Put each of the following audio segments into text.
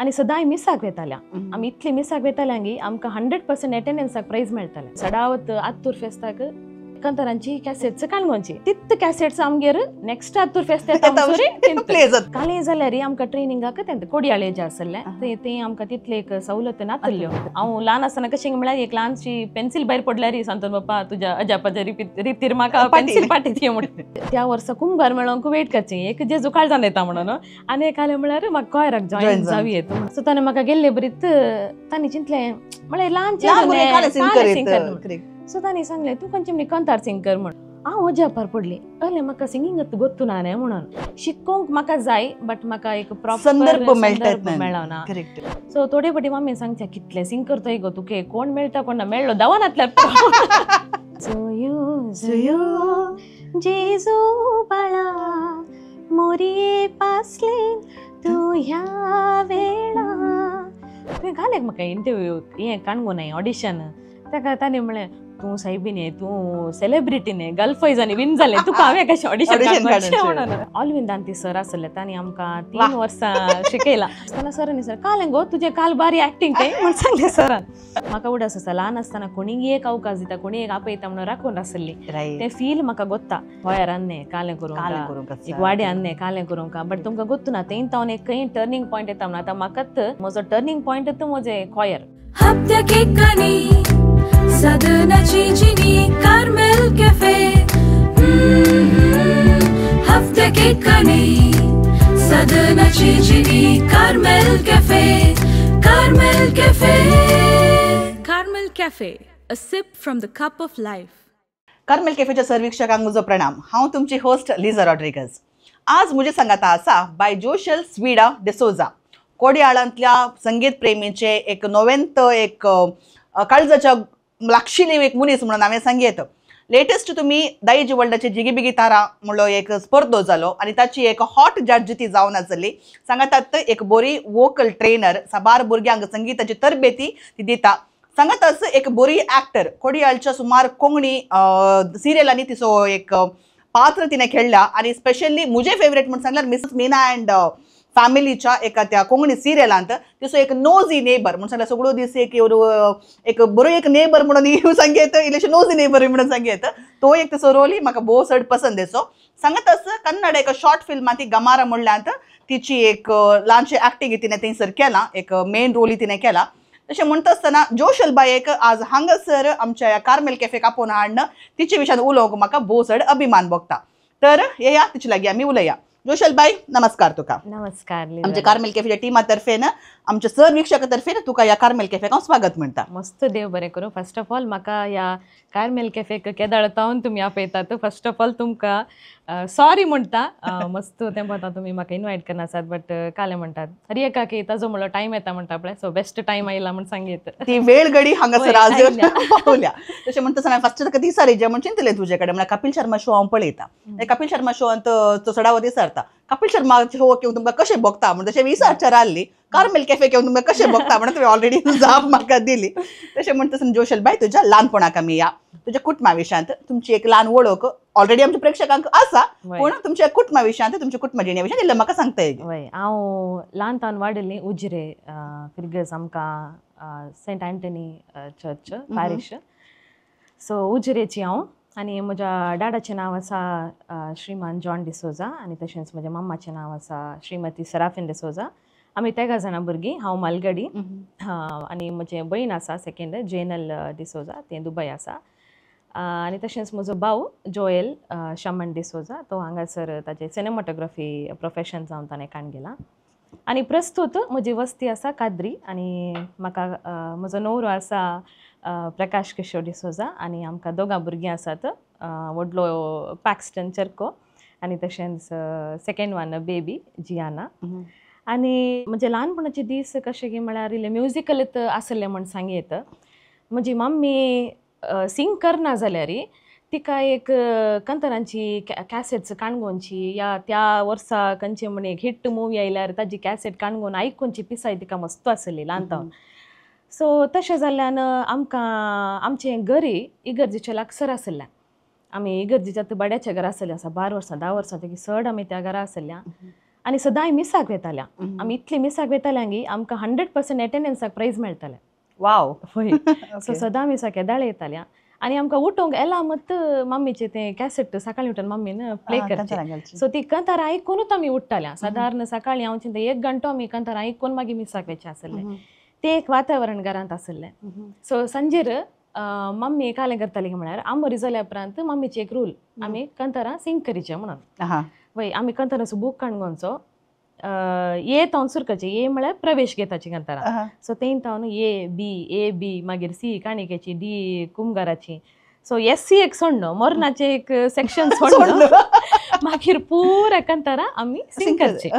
आनी सदां मिसाक वेताल्या आमी इतली मिसाक वेताल्यांगी आमकां 100% अटेंडन्साक प्राइज मेळटालें सदावत आत्तूर फेस्ताक कंतरांची कॅसेट्स काणगोंची तित्त कॅसेट्स आमगेर नेक्स्ट आत्तूर फेस्त काले जाल्यार आमकां ट्रेनिंगाक तें कोडयाळे जे आसलें ते आमकां तितले एक सवलत नातल्यो हांव ल्हान आसतना कशें म्हळ्यार एक ल्हानशी पेन्सिल भायर पडल्यार सांगता बापा तुज्या अजापाच्या रितीर म्हाका पेन्सिल पाटी दी म्हणून त्या वर्सा कुंभार मेळोंक वेट करचें एक जेजू काळजान येता म्हणून आनी एक जालें म्हळ्यार म्हाका कोयराक जॉयन जावी येता सो ताणें म्हाका गेल्ले बरीत तांणी चिंतलें म्हळ्यार ल्हानशें सो तांणी सांगलें तूं खंयचे म्हणे कंतार सिंग कर म्हण हांव अजापार पडली अरे म्हाका सिंगींग गोत्तू ना न्ही म्हणून शिकोवंक म्हाका जाय बट म्हाका एक प्रॉपर संदर्भ मेळना सो थोडे फावटी मम्मी सांगता कितले सिंग करतोय गो तुके कोण मेळटा कोण ना मेळ्ळो दवानांतल्यार जुयो जेजू बाळा मोरये पासले तूं ह्या वेळा तुवें घालें म्हाका इंटरव्यू हें काणगो नाय ऑडिशन ताका ताणें म्हळें तूं सायबीने तूं सेलिब्रिटीने गल्फायजांनी विन जालें तुका हांवें कशें ऑडिशन म्हणून ऑलविंदांती सर आसले तांणी आमकां 3 वर्सां शिकयलां आसतना सरांनी सर कालें गो तुजें काल बारी एक्टींग तें म्हण सांगलें सरान म्हाका उडास आसा ल्हान आसतना कोणीय एक अवकाश दिता कोणी एक आपयता म्हणून राखून आसली तें फील म्हाका गोत्ता गोंयार आन्ने कालें करूंक एक वाडे आन्ने कालें करूंक बट तुमकां गोत्तू ना तें तावन एक खंय टर्निंग पॉयंट येता म्हणून आतां म्हाकाच म्हजो टर्निंग पॉयंट म्हजें कोयर हप्त्या केकांनी सदनाची जिनी कार्मेल कॅफे हप्त्या केकांनी सदनाची जिनी Carmel cafe Carmel cafe a sip from the cup of life Carmel कॅफेच्या सर्वीक्षकांक म्हजो प्रणाम हांव तुमची होस्ट लिझा रॉड्रिगज आज म्हजे सांगाता आसा बाय जोशल स्विडा डिसोजा कोडयाळांतल्या संगीत प्रेमीचे एक नोवेंत एक काळजाच्या लागशिली एक मनीस म्हणून हांवें सांगीत लेटेस्ट तुमी दायज वर्ल्डाचे जिगी बिगी तारा म्हणलो एक स्पर्धो जालो आनी ताची एक हॉट जज ती जावन आसली सांगातात एक बरी वोकल ट्रेनर साबार भुरग्यांक संगीताची तरबेती ती दिता सांगात एक बरी एक्टर कोडयाळच्या सुमार कोंकणी सिरियलांनी तिचो एक पात्र तिने खेळला आणि स्पेशली मुझे फेवरेट म्हणून सांगल्यार मिसेस मीना अँड फॅमिलीच्या एका त्या कोंकणी सिरियलांत तिचो एक नोजी नेबर म्हणून सांगल्यार सगळो दीस एक बरो एक नेबर म्हणून सांगेत इल्लेशे नोजी नेबर म्हणून सांगेत तो एक तिचो रोल म्हाका भोव चड पसंद येसो सांगत कन्नड एक शॉर्ट फिल्मां ती गमारा म्हणल्यात तिची एक ल्हानशी एक्टिंग तिने थंयसर केला एक मेन रोल तिने केला तशें म्हणटा आसतना जोशल बायेक आज हांगासर आमच्या ह्या कार्मेल कॅफेक आपोवन हाडन तिचे विशयान उलोवंक म्हाका भोव चड अभिमान भोगता तर येया तिचे लागीं आमी उलया जोशल बाई नमस्कार तुका नमस्कार आमच्या कार्मेल कॅफेच्या टिमा तर्फेन आमच्या सर्वीक्षका तर्फेन तुका ह्या कार्मेल कॅफेक हांव स्वागत म्हणटा मस्त देव बरें करूं फर्स्ट ऑफ ऑल म्हाका ह्या कार्मेल कॅफेक केदाळतावन तुमी आपयतात फर्स्ट ऑफ ऑल तुमकां सॉरी म्हणटा मस्त तें पळता तुमी म्हाका इनवायट करनासात बट काले म्हणटात अरे एकाकी ताजो म्हणलो टायम येता म्हणटा पळय सो बेस्ट टायम आयला म्हण सांगीत ती वेळ घडी हांगासर आज पावल्या तशें म्हणटा आसतना फर्स्ट ताका दिसारी जे म्हण चिंतलें तुजे कडेन म्हळ्यार कपिल शर्मा शो हांव पळयता कपिल शर्मा शोंत तो सडावत दिसारता कपिल शर्मा शो घेवन तुमकां कशें भोगता म्हणून तशें विचारचार आसली कार्मेल कॅफे घेवन तुमकां कशें भोगता म्हणून तुवें ऑलरेडी जाप म्हाका दिली तशें म्हणटा आसतना जोशल बाय तुज्या ल्हानपणाक आमी या तुज्या कुटुंबा विशयांत तुमची एक ल्हान वळख ऑलरेडी आमच्या प्रेक्षकांक आसा पूण तुमच्या कुटुंबा विशयांत तुमच्या कुटुंबा जिणे विशयान इल्लें म्हाका सांगता हय हांव ल्हानपण वाडली उजरे फिरगस आमकां Saint Anthony church parish so उजरेची हांव आनी म्हज्या डाडाचें नांव आसा श्रीमान जॉन डिसोजा आनी तशेंच म्हज्या मम्माचें नांव आसा श्रीमती सराफीन डिसोजा आमी 13 जाणां भुरगीं हांव मालगडी आनी म्हजें भयण आसा सेकेंड जेनल डिसोजा तें दुबय आसा आनी तशेंच म्हजो भाव जोएल शमन डिसोजा तो हांगासर ताजें सिनेमॅटोग्राफी प्रोफेशन जावन ताणें काण गेला आनी प्रस्तूत म्हजी वस्ती आसा काद्री आनी म्हाका म्हजो न्हवरो आसा प्रकाश किशोर डिसोजा आनी आमकां दोगां भुरगीं आसात व्हडलो पॅक्स्टन चर्को आनी तशेंच सेकेंड वन बेबी जियाना आनी म्हजे ल्हानपणाचे दीस कशे की म्हळ्यार इल्ले म्युजिकलूच आसले म्हण सांगयत म्हजी मम्मी सिंग करना जाल्यार तिका एक कंतरांची कॅसेट्स काणगोंची या त्या वर्सा खंयचे म्हण एक हिट मुवी आयल्यार ताजी कॅसेट काणगोन आयकूनची पिसाय तिका मस्त आसली ल्हानपण सो तशें जाल्ल्यान आमकां आमचें घरी इगर्जेच्या लागसर आसलें आमी इगर्जेच्या बड्याच्या घरा आसलें आसा 12 वर्सां 10 वर्सां तेगी चड आमी त्या घरा आसल्या आनी सदां मिसाक वेताल्या आमी इतली मिसाक वेताल्यांगी आमकां 100% एटेंडन्साक प्रायज मेळटालें वाव होय सो सदां मिसाक येदाळे येताल्या आनी आमकां उठोंक एला मत मम्मीचे ते कॅसेट सकाळीं उठून मम्मीन प्ले करचे सो ती कंतार आयकूनूच आमी उठ्ठाल्या सादारण सकाळीं हांव चिंता 1 घंटो आमी कंतार आयकून मागीर मिसाक वेचे आसले ते एक वातावरण घरांत आसलें सो सांजेर मम्मी कालें करताली म्हळ्यार आंबोरी जाल्या उपरांत मम्मीचे एक रूल आमी कंतारां सिंग करीचे म्हणून वय आमी कंताराचो बूक काणगोंचो ए तावन सुरू करचे ए म्हळ्यार प्रवेश घेताची कंतारां सो तें तावन ए बी मागीर सी काणिकेची डी कुंभाराची सो SC एक सोडणो मोरनाचे एक सेक्शन सोडणो मागीर पुरा कंतारां आमी सिंग करचे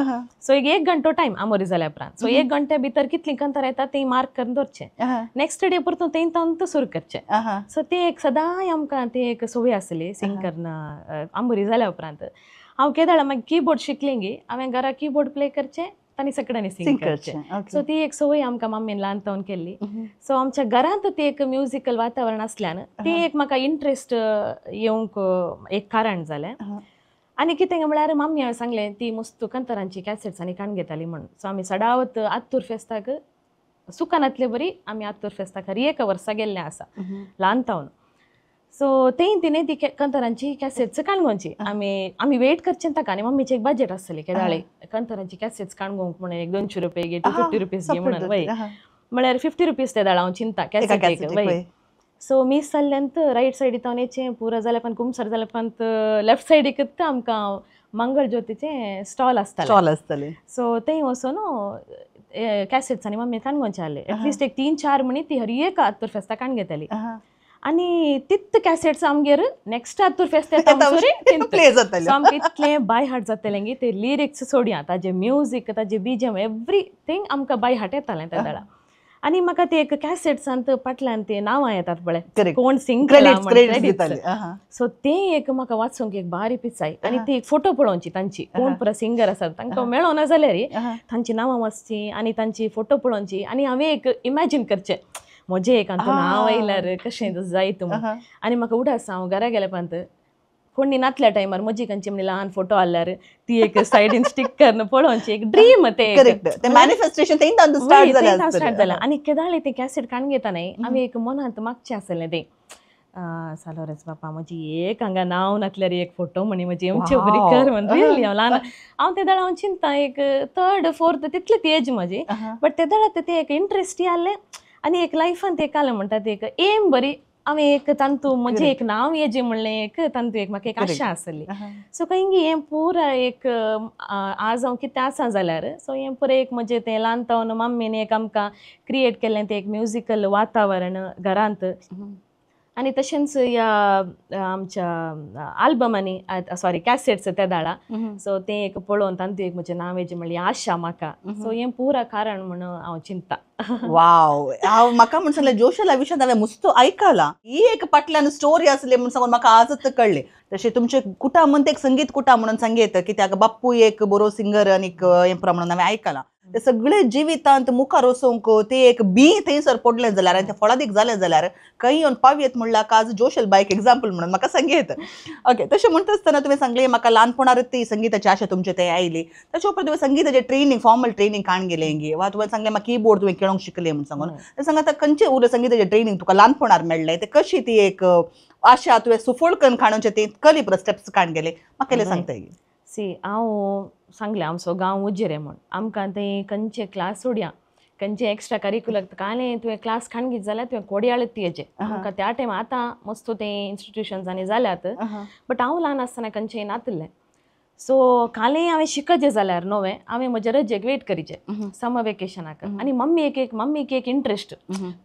सो एक घंटो टायम आंबोरी जाल्या उपरांत सो 1 घंटे भितर कितलीं कंतारां येता तें मार्क करून दवरचे नेक्स्ट डे परतून तें तावन सुरू करचे सो ते एक सदांय आमकां ते एक संवय आसली सिंग करना आंबोरी जाल्या उपरांत हांव केदाळ मागीर कीबोर्ड शिकलें गे हांवें घरा कीबोर्ड प्ले करचे तांणी सगळ्यांनी सिंग करचे सो ती एक संवय आमकां मम्मीन ल्हानपण केल्ली सो आमच्या घरांत ते एक म्युजिकल वातावरण आसल्यान ती एक म्हाका इंट्रस्ट येवंक एक कारण जालें आनी कितें म्हळ्यार मम्मी हांवें सांगलें ती मस्त कंतारांची कॅसेट्स आनी काण घेताली म्हणून सो आमी सदावत आत्तूर फेस्ताक सुकानांतले बरी आमी आत्तूर फेस्ताक हर एक वर्सा गेल्लें आसा ल्हानपण सो तें तिणें ती कंतारांची कॅसेट्स काणगोंची आमी वेट करचें ताका आनी मम्मीचें एक बजेट आसलें केदाळे कंतारांची कॅसेट्स काणगोंक म्हणून एक 200 रुपया घे 250 रुपीज घे म्हणून वय म्हळ्यार 50 रुपीज तेदाळ हांव चिंता कॅसेट वय सो मीस जाल्ल्यानंत रायट सायडीक तावन येचें पुरो जाल्या पण कुमसार जाल्या पण लेफ्ट सायडीक आमकां मंगळ ज्योतीचें स्टॉल आसतालें सो थंय वचून कॅसेट्स आनी मम्मी काणगोंचे हाडले एटलिस्ट एक 3-4 म्हणी ती हर एक आत्तूर फेस्ताक काण घेताली आनी तित्त कॅसेट्स आमगेर नेक्स्ट आत्तूर फेस्त येता सो आमकां इतलें बाय हार्ट जातालें गी ते लिरिक्स सोडया ताजें म्युजीक ताजें BGM एवरीथींग आमकां बाय हार्ट येतालें त्या वेळा आनी म्हाका ते एक कॅसेट्सांत फाटल्यान ते नांवां येतात पळय कोण सिंग सो तें एक म्हाका वाचूंक एक बारी पिचाय आनी ती एक फोटो पळोवची तांची कोण पुरो सिंगर आसात तांकां मेळो ना जाल्यार तांची नांवां वाचची आनी तांची फोटो पळोवची आनी हांवें एक इमॅजीन करचें म्हजें एक नांव आयल्यार कशें जायत म्हणून आनी म्हाका उडास हांव घरा गेल्या पांत कोणी नातल्या टायमार म्हजी खंयची म्हणी ल्हान फोटो हाडल्यार ती एक सायडीन स्टिक करून पळोवची एक ड्रीम ते मॅनिफेस्टेशन स्टार्ट जालां आनी केदाळे ते कॅसेट काण घेताना आमी एक मनांत मागचें आसलें तें सालोरेच बापा म्हजी एक हांगा नांव नातल्यार एक फोटो म्हणी म्हजी अमचे बरी कर म्हणून रियली हांव ल्हान हांव ते दाळ हांव चिंता एक 3rd 4th तितली ती एज म्हजी बट ते दाळ ते एक इंट्रस्ट आसलें आनी एक लायफान ते कालें म्हणटा ते एक एम बरी हांवें एक तांतू म्हजें एक नांव येजें म्हणलें एक तांतू एक म्हाका एक आशा आसली सो खंयी हें पुरा एक आज हांव कितें आसा जाल्यार सो हें पुरें एक म्हजें तें ल्हानपण मम्मीन एक आमकां क्रिएट केल्लें तें एक म्युजिकल वातावरण घरांत आनी तशेंच ह्या आमच्या आल्बमांनी सॉरी कॅसेट्स त्या दाळा सो तें एक पळोवन तांतू एक म्हजें नांव येजें म्हणलें आशा म्हाका सो हें पुरा कारण म्हणून हांव चिंता वाव हांव म्हाका म्हण सांगलें जोशला विशयान हांवें मुस्तो आयकला ही एक फाटल्यान स्टोरी आसली म्हूण सांगून म्हाका आजच कळ्ळें तशें तुमचे कुटामन एक संगीत कुटा म्हणून सांगीत कित्याक बाप्पू एक बरो सिंगर आनी हें प्रमाण हांवें आयकलां ते सगळे जिवितांत मुखार वचोंक ते एक बी थंयसर पडलें जाल्यार आनी तें फळादीक जालें जाल्यार खंय येवन पावयेत म्हणल्यार आज जोशल बायक एग्जाम्पल म्हणून म्हाका सांगीत ओके तशें म्हणटा आसतना तुवें सांगलें म्हाका ल्हानपणारूच ती संगीताची आशा तुमचे तें आयली तशें उपरांत तुवें संगीताचें ट्रेनींग फॉर्मल ट्रेनींग काण गेलें गे वा तुवें सांगलें म्हाका कीबोर्ड तुवें खेळोंक शिकलें म्हणून सांगून तें सांग आतां खंयचें उरलें संगीताचें ट्रेनींग तुका ल्हानपणार मेळ्ळें तें कशी ती एक आशा तुवें सुफोळ करून खाणोवचें तें कली पुरो स्टेप्स काण गेले म्हाका इल्लें सांगता सी हांव सांगलें आमचो गांव उज्जिरे म्हूण आमकां तें खंयचे क्लास सोडया खंयचे एक्स्ट्रा करिक्युलर कालें तुवें क्लास खाण घेत जाल्यार तुवें कोडयाळत तियेचें आमकां त्या टायम आतां मस्त तें इन्स्टिट्युशन्सांनी जाल्यात बट हांव ल्हान आसतना खंयचें नातलें सो कालें हांवें शिकचें जाल्यार नवें हांवें म्हजे रजेक वेट करीचें समर वेकेशनाक आनी मम्मीक एक इंट्रस्ट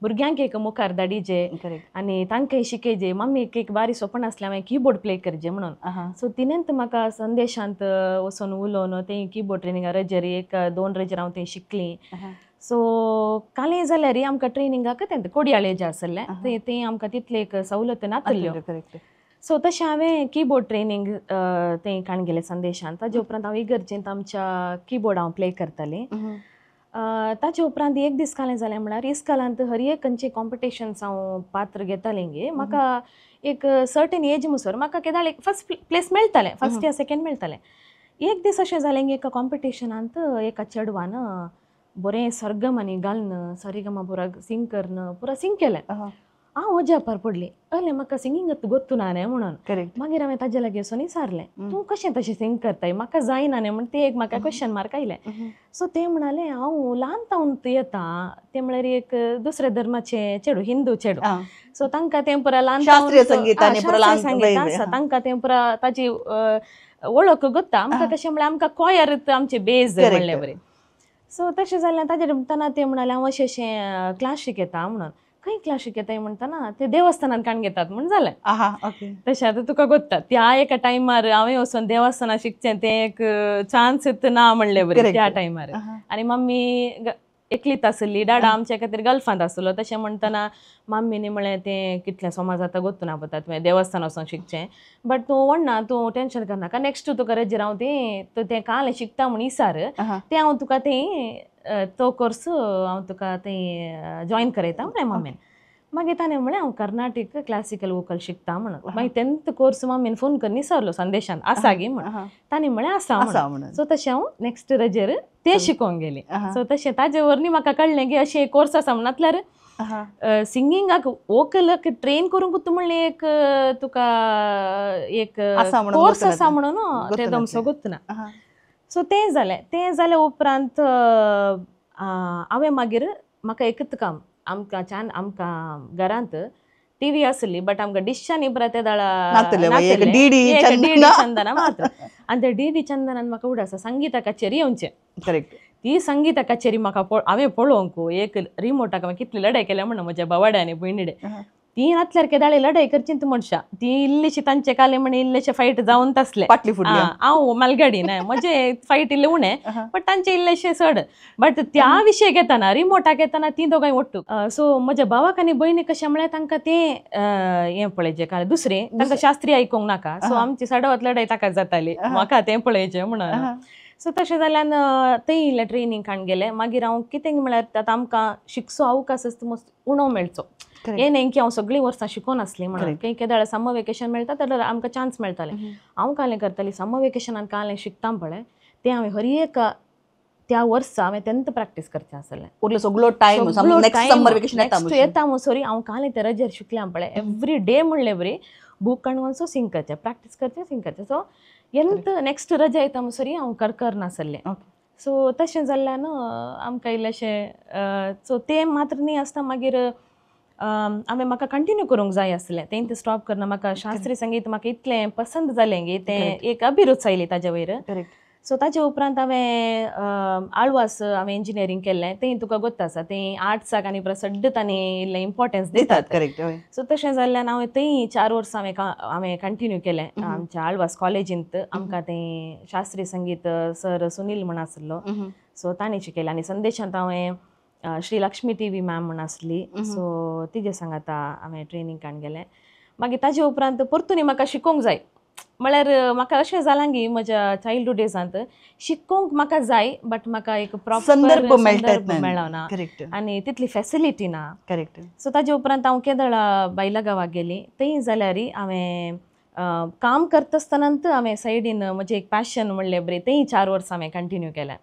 भुरग्यांक एक मुखार धाडिचें आनी तांकांय शिकयचें मम्मीक एक बारी स्वप्न आसलें हांवें कीबोर्ड प्ले करचें म्हणून सो तिणेंत म्हाका संदेशांत वचून उलोवन तें कीबोर्ड ट्रेनिंगा रजेर 1-2 रजेर हांव तें शिकलीं सो कालें जाल्यार आमकां ट्रेनिंगाक तें कोडयाळे जें आसलें तें आमकां तितले एक सवलत नातल्यो सो तशें हांवें कीबोर्ड ट्रेनींग तें काण गेलें संदेशांत ताजे उपरांत हांव इगर्जेंत आमच्या कीबोर्ड हांव प्ले करतालें ताजे उपरांत एक दीस कालें जालें म्हळ्यार इस्कालांत हर एक खंयचे कॉम्पिटिशन्स हांव पात्र घेतालें गे म्हाका एक सर्टन एज मुसोर म्हाका केदाळ एक फर्स्ट प्लेस मेळटालें फर्स्ट या सेकेंड मेळटालें एक दीस अशें जालें की एका कॉम्पिटिशनांत एका चेडवान बरें सरगम आनी घालन सरिगमा पुरा सिंग करन पुरा सिंग केलें. हांव अजापार पडली, अले म्हाका सिंगींग गोत्तू ना न्ही म्हणून. करेक्ट. मागीर हांवें ताजे लागीं वचून विचारलें, तूं कशें तशें सिंग करताय, म्हाका जायना न्ही म्हण ते एक म्हाका क्वेश्चन मार्क आयलें. सो ते म्हणाले हांव ल्हानतावन येता, ते म्हळ्यार एक दुसऱ्या धर्माचे चेडू, हिंदू चेडू. सो तांकां तें पुरा ल्हान शास्त्रीय संगीतान तांकां तें पुरा ताची वळख गोत्ता. आमकां कशें म्हळ्यार आमकां कॉयर आमचे बेज म्हणलें बरें. सो तशें जालें ताजेर म्हणटना ते म्हणाले हांव अशें क्लास शिकयता म्हणून. खंय क्लास शिकयताय म्हणटना ते देवस्थानान काण घेतात म्हण जालें. तशें आतां तुका गोत्ता त्या एका टायमार हांवें वचून देवस्थानान शिकचें तें एक चान्स ना म्हणलें बरें त्या टायमार. आनी मम्मी एकलीच आसली, डाडा आमच्या खातीर गल्फांत आसलो. तशें म्हणटना मम्मीनी म्हळें तें कितलें समज आतां गोत्तू ना पता तुवें देवस्थान वचून शिकचें, बट तूं व्हडना, तूं टेंशन करनाका, नेक्स्ट तुका रजेर हांव तें कालें शिकता म्हूण विचार, तें हांव तुका तें तो कोर्स हांव तुका तें जॉयन करयता म्हळें मम्मीन. मागीर ताणें म्हळें हांव कर्नाटीक क्लासिकल वोकल शिकता म्हणून. मागीर 10th कोर्स मम्मीन फोन करून विचारलो संदेशान आसा गी म्हण. ताणें म्हळें आसा म्हणून. सो तशें हांव नेक्स्ट रजेर तें शिकोंक गेली. सो तशें ताजे वरवीं म्हाका कळ्ळें की अशें एक कोर्स आसा म्हणल्यार सिंगिंगाक वोकलाक ट्रेन करूंक तूं म्हणलें एक तुका एक कोर्स आसा म्हणून तें दमसो गोत्तू ना. सो तें जालें उपरांत हांवें मागीर म्हाका एकच काम, आमकां घरांत टीव्ही आसली बट आमकां डिशांनी बरा ते दाळा डी चंदना मात्र. आनी ते डी चंदनान म्हाका उड आसा संगीता कचेरी येवचें. करेक्ट. ती संगीता कचेरी म्हाका हांवें पळोवंक एक रिमोटाक हांवें कितली लढाई केल्या म्हणून म्हज्या बावाडे आनी भयणीडे. ती नातल्यार केदाळे लढाई करचींत मनशां. ती इल्लीशी तांचे काले म्हणे इल्लेशे फायट जावन तसले हांव मालगाडी न्हय म्हणजे फायट इल्ले उणें बट तांचे इल्लेशे चड. बट त्या विशय घेताना रिमोटाक येताना ती दोगांय ओट्टू. सो म्हज्या भावाक आनी भयणी कशें म्हळ्यार तांकां तें हें पळयचें काल दुसरें तांकां शास्त्रीय आयकूंक नाका. सो आमची साडवत लढाई ताका जाताली म्हाका तें पळयचें म्हणून. सो तशें जाल्यान तें इल्लें ट्रेनींग काण गेलें. मागीर हांव कितें म्हळ्यार आतां आमकां शिकचो अवकाश मस्त उणो मेळचो. हें न्हय की हांव सगळीं वर्सां शिकोन आसलीं म्हणून. केदाळ समर वेकेशन मेळटा जाल्यार आमकां चान्स मेळटालें. हांव कालें करतालीं समर वेकेशनान कालें शिकता पळय तें हांवें हर एक त्या वर्सा हांवें 10th प्रॅक्टीस करचें आसलें. उरलो सगळो टायम नेक्स्ट समर वेकेशन येता म्हणसरी हांव कालें तें रजेर शिकलें पळय एवरी डे म्हणलें बरी बूक काडून सो सिंग करचें, प्रॅक्टीस करचें, सिंग करचें. सो नेक्स्ट रजा येता म्हणसरी हांव करनासलें. सो तशें जाल्ल्यान आमकां इल्लेशें सो तें मात्र न्ही आसता. मागीर हांवें म्हाका कंटिन्यू करूंक जाय आसलें तें स्टॉप करना. म्हाका शास्त्रीय संगीत म्हाका इतलें पसंद जालें की तें एक अभिरूच आयली ताजे वयर. सो ताचे उपरांत हांवें आळवास हांवें इंजिनियरींग केल्लें. तें तुका गोत्ता आसा तें आर्ट्साक आनी प्रसड्डत आनी इल्लें इम्पॉर्टन्स दितात. सो तशें जाल्ल्यान हांवें थंय 4 वर्सां हांवें कंटिन्यू केलें आमच्या आळवास कॉलेजींत. आमकां तें शास्त्रीय संगीत सर सुनील म्हण आसलो सो ताणें शिकयलें. आनी संदेशांत हांवें श्री लक्ष्मी टी.व्ही. मॅम म्हण आसली सो तिजे सांगाता हांवें ट्रेनींग काण गेलें. मागीर ताजे उपरांत परतून म्हाका शिकोंक जाय म्हळ्यार म्हाका अशें जालां की म्हज्या चायल्डहूड डेजांत शिकोंक म्हाका जाय बट म्हाका एक प्रॉपर संदर्भ मेळना आनी तितली फॅसिलिटी ना. करेक्ट. सो ताजे उपरांत हांव केदळा बायला गांवाक गेली. थंय जाल्यार हांवें काम करता आसतनांत हांवें सायडीन म्हजें एक पॅशन म्हणलें बरें तें 4 वर्सां हांवें कंटिन्यू केलें.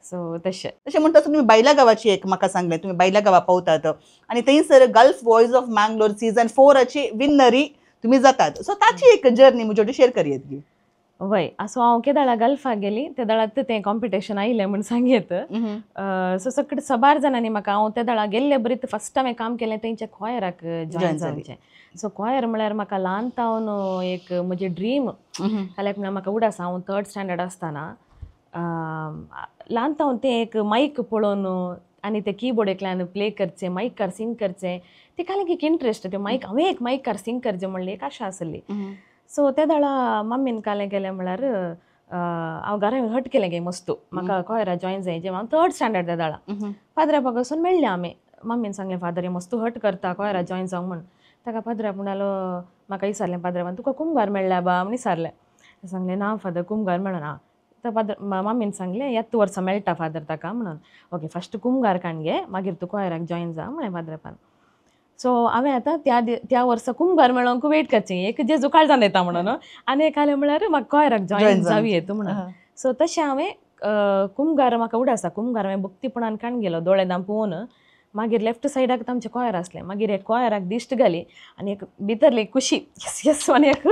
सो तशें म्हणटा तुमी बायला गांवाची एक म्हाका सांगलें तुमी बायला गांवा पावतात आनी थंयसर Gulf Voice of Mangalore season 4ची विनरी तुमी जातात. सो ताची एक जर्नी म्हजे वांगडा शेअर करियेत गी. वय सो हांव केदाळा गल्फाक गेली. त्या दाळात तें कॉम्पिटिशन आयलें म्हूण सांगयत. सो सगळे 12 जाणांनी म्हाका हांव त्या दाळा गेल्ले बरीत फर्स्ट हांवें काम केलें तेंच्या क्वायराक जॉयन जावचें. सो क्वायर म्हळ्यार म्हाका ल्हानतावन एक म्हजें ड्रीम जाल्यार म्हळ्यार म्हाका उड आसा. हांव 3rd स्टँडर्ड आसतना ल्हानतावन तें एक मायक पळोवन आनी ते कीबोर्ड एकल्यान प्ले करचें मायकार सिंग करचें ते कालें एक इंट्रस्ट. ते मायक हांवें एक मायकार सिंग करचें म्हणलें एक आशा आसली. सो त्या दाळा मम्मीन कालें केलें म्हळ्यार हांव घरा हट केलें गे मस्तू म्हाका क्वायरा जॉयन जायचें. हांव 3rd स्टँडर्ड त्या दाळा फादरापा वचून मेळ्ळें आमी. मम्मीन सांगलें फादर हे मस्तू हट करता क्वायरा जॉयन जावंक म्हण. ताका पाद्राप म्हणालो म्हाका विचारलें पाद्रापान तुका कुंभार मेळ्ळ्या बा म्हण विचारलें. सांगलें ना फादर कुंभार मेळना. तर फादर मम्मीन सांगलें येत वर्सा मेळटा फादर ताका म्हणून. ओके फस्ट कुंभार काण गे मागीर तूं क्वायराक जॉयन जा म्हळें फादरापान. सो हांवें आतां त्या वर्सा कुंभार मेळोंक वेट करचें एक जेजू काळजान येता म्हणून आनी एक जालें म्हळ्यार म्हाका क्वायराक जॉयन जावी येता म्हणून. सो तशें हांवें कुमगार म्हाका उडासा कुमगार हांवें भक्तीपणान काण गेलो दोळे धाम पळोवन मागीर लेफ्ट सायडाक आमचें कोयर आसलें मागीर एक कोयराक दिश्ट घाली आनी एक भितरली खुशी येस येस आनी एक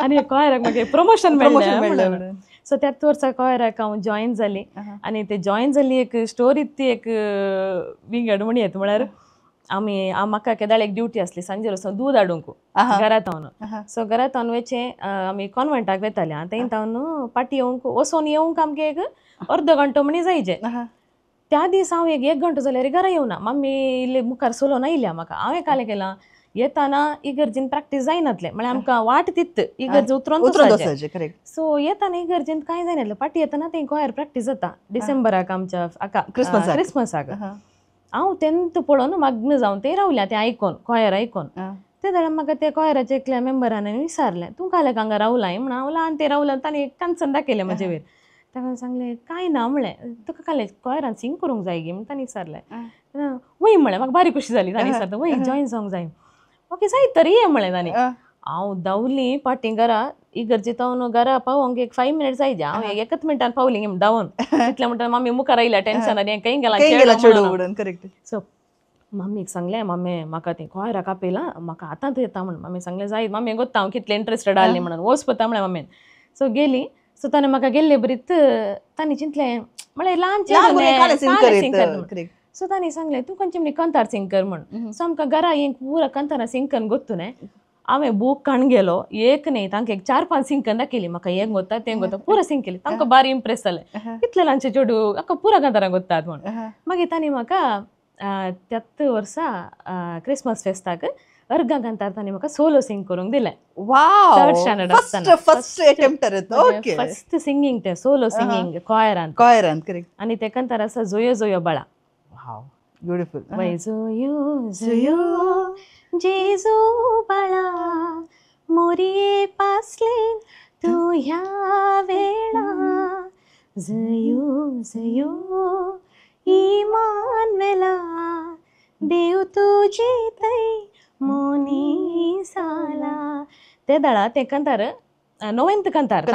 आनी एक कोयराक मागीर प्रमोशन मेळ्ळें सो त्याच वर्सा कोयराक हांव जॉयन जाली आनी ते जॉयन जाल्ली एक स्टोरी ती एक विंगड म्हणी येता म्हळ्यार म्हाका केदाळ एक ड्युटी आसली सांजे वचून दूद हाडूंक घरांत हांव सो घरांत हांव वेचें आमी कॉन्वेंटाक वेताले आनी थंय हांव पाटी येवंक वचोन येवंक आमगे एक अर्द घंटो म्हणी जायचे त्या दीस हांव एक घंटो जाल्यार घरा येवना मम्मी इल्ले मुखार सोलोन आयल्या म्हाका हांवें कालें केलां येताना इगर्जीन प्रॅक्टीस जायनातलें म्हळ्यार आमकां वाट तित्त इगर्ज उतरोन सो येताना इगर्जीन कांय जायनातलें पाटी येताना थंय कोयर प्रॅक्टीस जाता डिसेंबराक आमच्या हाका क्रिसमसाक हांव तेन्ना पळोवन मग्न जावन ते रावल्या तें आयकोन कोयर आयकोन ते जाल्यार म्हाका त्या कोयराच्या एकल्या मेंबरान विचारलें तूं काल्याक हांगा रावलां म्हणून हांव ल्हान तें रावलें ताणें कांचन दाखयलें म्हजे वयर ताका सांगलें कांय ना म्हणलें तुका काले कोयरान सिंग करूंक जाय गे म्हण ताणें विचारलें वय म्हणलें म्हाका बारीक खुशी जाली ताणें विचारता वय जॉयन जावंक जाय ओके जाय तरी ये म्हणलें ताणें हांव धांवली पाटी घरा इगर्जे तो घरा पावोंक एक 5 मिनिट्स जायचे हांव एकच मिनटान पावली धांवन तितल्या म्हणटा मम्मी मुखार आयल्या टेन्शन खंय गेला सो मम्मीक सांगलें मम्मी म्हाका तें कोयराक आपयलां म्हाका आतांच येता म्हण मम्मी सांगलें जाय मम्मी गोत्ता हांव कितलें इंट्रस्टेड आसलें म्हणून वच पता म्हळें मम्मीन सो गेली सो ताणें म्हाका गेल्ले बरीत ताणें चिंतलें म्हळ्यार ल्हानशें सो ताणें सांगलें तूं खंयचे म्हणे कंतार सिंग कर म्हण सो आमकां घरा येंक पुरा कंतारां सिंग करून गोत्तू न्हय हांवें बूक काण गेलो एक न्ही तांकां एक 4-5 सिंग करून दाखयली म्हाका हें गोत्ता तें गोत्ता पुरा सिंग केली तांकां बारी इम्प्रेस जालें कितले ल्हानशे चेडूं म्हाका पुरा कंतारां गोत्तात म्हण मागीर ताणें म्हाका त्याच वर्सा क्रिसमस फेस्ताक अर्गा कंतार ताणें म्हाका सोलो सिंग करूंक दिलें थर्ड स्टँडर्ड आसतना फस्ट सिंगींग तें सोलो सिंगींग कोयरान आनी ते कंतार आसा जोयो जोयो बाळा ब्युटिफूल वय जोयो जोयो जेजू बाळा मोरये पासलेन तूं ह्या वेळा जयो जयो इमानुएला देव तुजे थंय मोनी जाला ते दाळा ते कंतार नोवेंत कंतार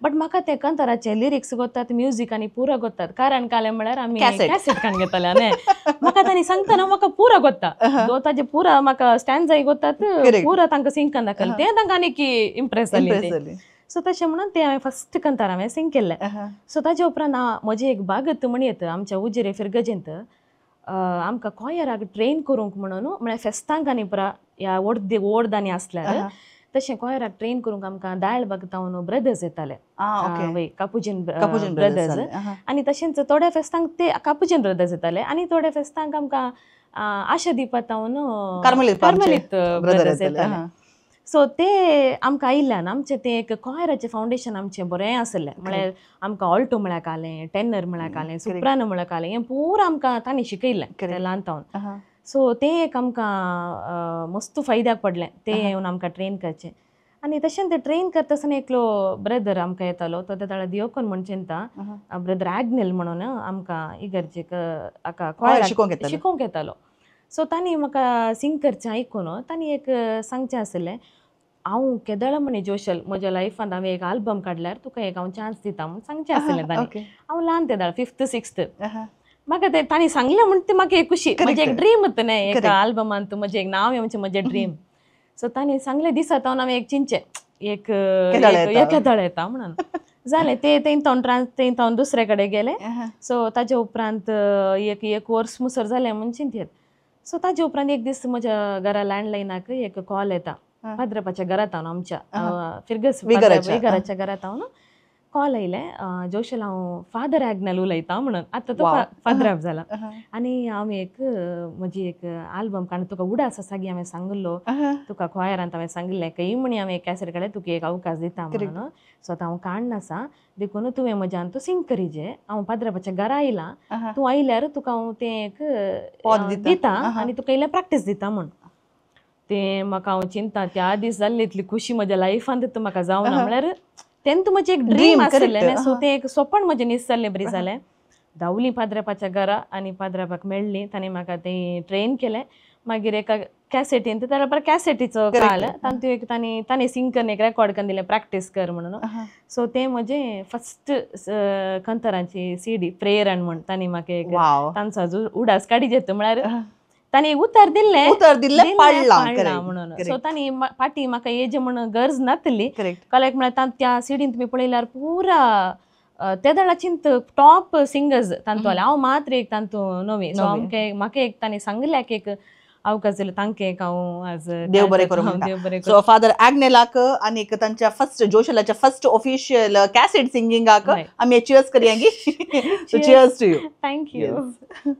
बट म्हाका ते कंताराचे लिरिक्स गोत्तात म्युजीक आनी पुरो गोत्तात कारण कालें म्हळ्यार आमी कॅसेट काण घेताले न्हय म्हाका तांणी सांगतना म्हाका पुरो गोत्ता ताजे पुरा म्हाका स्टँड जाय गोत्तात पुरा तांकां सिंग करून दाखयलें तें तांकां आनीक इम्प्रेस जाली सो तशें म्हणून ते हांवें फस्ट कंतार हांवें सिंग केल्लें सो ताजे उपरांत म्हजी एक बागत म्हण येता आमच्या उजिरे फिरगजेंत आमकां कोयराक ट्रेन करूंक म्हणून म्हळ्यार फेस्तांक आनी पुरा ह्या व्हडदांनी आसल्यार तशें कोयराक ट्रेन करूंक आमकां दाळ बागतावन ब्रदर्स येताले वय कापुजीन ब्रदर्स आनी तशेंच थोड्या फेस्तांक ते कापुजीन ब्रदर्स येताले आनी थोड्या फेस्तांक आमकां आशा दिपातावन कार्मेलीत ब्रदर्स येताले सो ते आमकां आयिल्ल्यान आमचें तें एक कोयराचें फावंडेशन आमचें बरें आसलें म्हळ्यार आमकां ऑल्टो म्हळ्यार आलें टेनर म्हळ्यार आलें सुप्रानो म्हळ्यार आलें हें पुरो आमकां तांणी शिकयलें तें ल्हानतावन सो तें एक आमकां मस्त फायद्याक पडलें तें येवन आमकां ट्रेन करचें आनी तशें तें ट्रेन करता आसतना एकलो ब्रदर आमकां येतालो तो ताळा दियोकोन म्हण चिंता ब्रदर आग्नेल म्हणून आमकां इगर्जेक हाका कोयराक शिकोवंक येतालो सो तांणी म्हाका सिंग करचें आयकून तांणी एक सांगचें आसलें हांव केदळ म्हणे जोशल म्हज्या लायफांत हांवें एक आल्बम काडल्यार तुका एक हांव चान्स दिता म्हूण सांगचें आसलें तांणी हांव ल्हान तेदाळ 5th 6th म्हाका ते तांणी सांगलें म्हण ती म्हाका एक खुशी म्हजें एक ड्रीम न्हय एक आल्बमांत म्हजें एक नांव येवचें म्हजें ड्रीम सो तांणी सांगलें दिसा हांव एक चिंचें एक केदळ येता म्हणून जालें ते थंय दुसरे कडेन गेलें सो ताजे उपरांत एक वर्स मुसर जालें म्हूण चिंतेत सो ताजे उपरांत एक दीस म्हज्या घरा लँडलायनाक एक कॉल येता भाद्रपाच्या घरांत हांव आमच्या फिरगस घराच्या घरांत हांव कॉल आयलें जोशल हांव फादर आग्नेल उलयतां म्हणून आतां तो फादर जाला आनी हांव एक म्हजी एक आल्बम काडून तुका उडास आसा गी हांवें सांगलो तुका कोयरांत हांवें सांगिल्लें खंय म्हणी हांवें कॅसेट काडलें तुका एक अवकाश दिता म्हणून सो आतां हांव काडना आसा देखून तुवें म्हज्यान तूं सिंग करीजे हांव भाद्रपाच्या घरा आयलां तूं आयल्यार तुका हांव तें एक दिता आनी तुका इल्लें प्रॅक्टीस दिता म्हूण तें म्हाका हांव चिंता त्या दीस जाल्ली इतली खुशी म्हज्या लायफांत म्हाका जावना म्हळ्यार तेन्ना म्हजें एक ड्रीम आसलें न्हय सो तें एक स्वप्न म्हजें निसरलें बरी जालें धांवली पाद्रपाच्या घरा आनी पाद्रपाक मेळ्ळी ताणें म्हाका तें ट्रेन केलें मागीर एका कॅसेटीन तर त्याला परत कॅसेटीचं कळालं तांतू एक ताने सिंग करणे एक रेकॉर्ड करून दिले प्रॅक्टिस कर म्हणून सो ते म्हणजे फर्स्ट कंतरांची सीडी प्रेरण म्हण तांणी म्हाका एक तांचो जो उडास काडी जेतो म्हळ्यार तांणी उतर दिल्ले पाडला म्हणून सो तांणी पाटी म्हाका हेजे म्हणून गरज नासली कळ्ळें म्हळ्यार त्या सीडीन तुमी पळयल्यार पुरा त्या दळाचिंत टॉप सिंगर्स तांतूले हांव मात्र एक तांतू नवी सो म्हाका एक तांणी सांगल्याक एक अवकाश दिलो तांके एक हांव आज देव बरें करूं सो फादर ॲग्नेलाक आनी तांच्या फर्स्ट जोशलाच्या फर्स्ट ऑफिशियल कॅसेट सिंगिंगाक आमी चियर्स करया गी so cheers to you thank you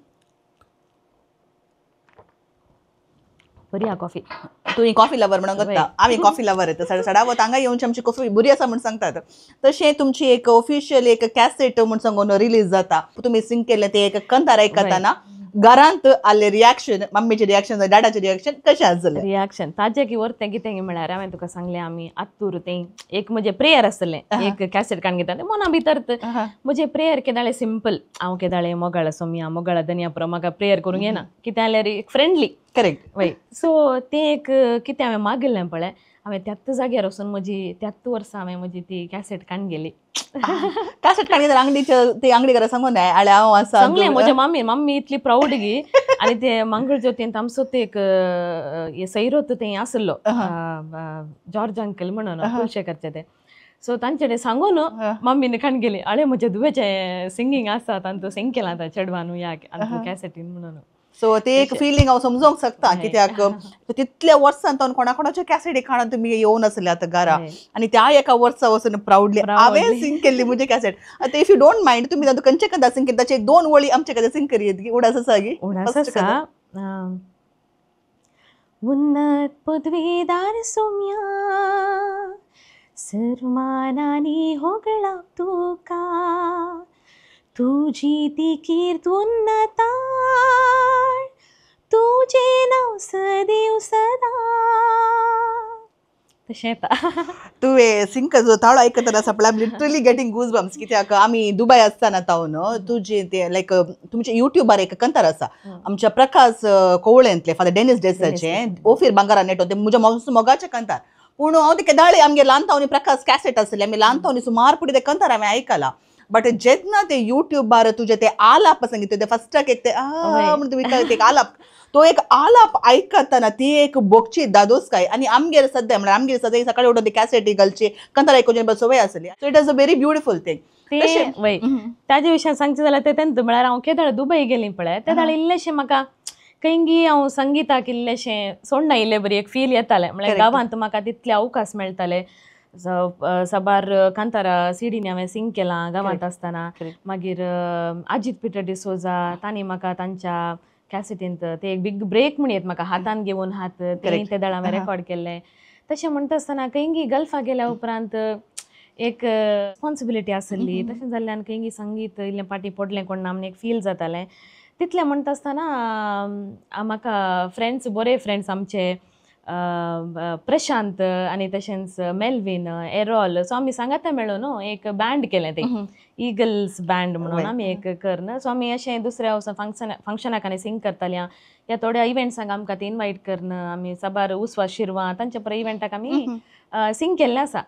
बरी हा कॉफी तुम्ही कॉफी लवर म्हणून करता आम्ही कॉफी लवर येता सडावत हांगा येवनची आमची कॉफी बरी आसा म्हणून सांगतात तशें तुमची एक ऑफिशियल एक कॅसेट म्हणून सांगून रिलीज जाता तुम्ही सिंग केले ते एक कंतार आयकताना घरांत आले रिएक्शन मम्मीचे रिएक्शन डॅडाचे रिएक्शन कशें आसलें रिएक्शन ताजे की वर तें कितें म्हळ्यार हांवें तुका सांगलें आमी आत्तूर तें एक म्हजें प्रेयर आसलें एक कॅसेट काडून घेता मना भितर म्हजें प्रेयर केदाळे सिंपल हांव केदाळे मोगाळ सोमिया मोगाळ धनिया पुरो म्हाका प्रेयर करूंक येना कितें जाल्यार एक फ्रेंडली करेक्ट वय सो तें एक कितें हांवें मागिल्लें पळय हांवें त्याच जाग्यार वचून म्हजी 73 वर्सां हांवें म्हजी ती कॅसेट काडून गेली कॅसेट काडली तर अंगडीचे अंगडीकारा सांगून हांव आसा सांगलें म्हज्या मम्मी इतली प्राऊड गी आनी ते मंगळ ज्योतीन आमचो ते एक सैरोत तें आसलो जॉर्ज अंकल म्हणून कुलशेखरचे ते सो तांचे ते सांगून मम्मीने काडून गेली आळे म्हजे दुवेचे सिंगींग आसा तांतू सिंग केला आतां चेडवान या कॅसेटीन म्हणून सो ते एक फिलिंग हांव समजूंक शकता कित्याक तितल्या वर्सान तो कोणाकोणाच्या कॅसेटी खाणान तुमी येवन आसले आतां घरा आनी त्या एका वर्सा वचून प्राऊडली हांवें सिंग केल्ली म्हजी कॅसेट आतां इफ यू डोंट मायंड तुमी तातूं खंयचे खंयचे सिंग केले ताचे 2 वळी आमचे खातीर सिंग करीत उडास आसा गी उडास आसा उन्नत पदवीदार सोम्या सर्वमानांनी होगळा तुका तुझी ती कीर्त उन्नताळ तुझे नाव सदैव सदा तशें येता तुवें सिंग जो ताळो आयकतना आसा पळय लिटरली गेटिंग गूज बम्स कित्याक आमी दुबय आसतना तावन तुजे ते लायक तुमचे युट्यूबार एक कंतार आसा आमच्या प्रकाश कोवळेंतले फादर डेनिस डेसाचे ओफीर बांगारा नेटो ते म्हज्या मोगाचे कंतार पूण हांव ते केदाळे आमगे ल्हानतावनी प्रकाश कॅसेट आसले आमी ल्हानतावनी सुमार पुढे ते कंतार हांवें आयकला बट जेन्ना ते युट्यूबार तुजे ते आलाप सांगितले ते फस्टाक एक ते म्हणून तुमी एक आलाप तो एक आलाप आयकतना ती एक बोगची दादोसकाय आनी आमगेर सद्या म्हळ्यार आमगेर सद्या सकाळी उठून ती कॅसेटी घालची कंतार आयकुची सवय आसली so it is a very beautiful thing वय ताजे विशयान सांगचे जाल्यार ते तेंत म्हळ्यार हांव केदाळ दुबय गेली पळय त्या दाळ इल्लेशें म्हाका खंयगी हांव संगीताक इल्लेशें सोडना इल्लें बरी एक फील येतालें म्हळ्यार गांवांत म्हाका तितले अवकाश मेळटाले सबार कांतारा सिडीनी हांवें सिंग केलां गांवांत आसतना मागीर अजित पिटर डिसोजा तांणी म्हाका तांच्या कॅसेटींत ते एक बिग ब्रेक म्हण येत म्हाका हातान घेवन हात ते दाळ हांवें रेकॉर्ड केल्ले तशें म्हणटा आसतना खंयगी गल्फा गेल्या उपरांत एक रिस्पॉन्सिबिलिटी आसली तशें जाल्ल्यान खंयगी संगीत इल्लें पाटी पडलें कोण ना एक फील जातालें तितलें म्हणटा आसतना म्हाका फ्रेंड्स बरे फ्रेंड्स आमचे प्रशांत आनी तशेंच मेल्विन एरॉल सो आमी सांगाता मेळून एक बँड केलें तें इगल्स बँड म्हणून आमी एक करन सो आमी अशें दुसऱ्या फंक्शनाक आनी सिंग करतालीं या थोड्या इव्हेंट्सांक आमकां ते इन्वायट करन आमी सबार उस्वास शिरवां तांचे पळय इव्हेंटाक आमी सिंग केल्लें आसा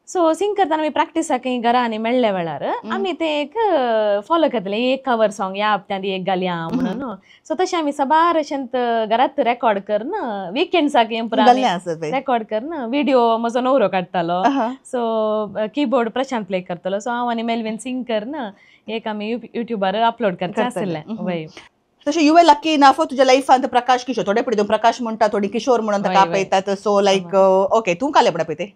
सो सिंग करतना आमी प्रॅक्टिसाक घरा आनी मेळ्ळे वेळार आमी ते एक फॉलो करतले एक कवर सॉंग ह्या हप्त्यांत एक घालया म्हणून सो तशें आमी सबार अशेंत घरात रेकॉर्ड करन विकेंड्साक रेकॉर्ड करन व्हिडिओ म्हजो नवरो काडटालो सो कीबोर्ड प्रशांत प्ले करतलो सो हांव आनी मेल्विन सिंग करन एक आमी युट्यूबार अपलोड करचें आसलें वय तशें यू आर लकी इनफ तुज्या लायफांत प्रकाश किशोर थोडे पळय प्रकाश म्हणटा थोडी किशोर म्हणून ताका आपयतात सो लायक ओके तूं काले म्हणा पळय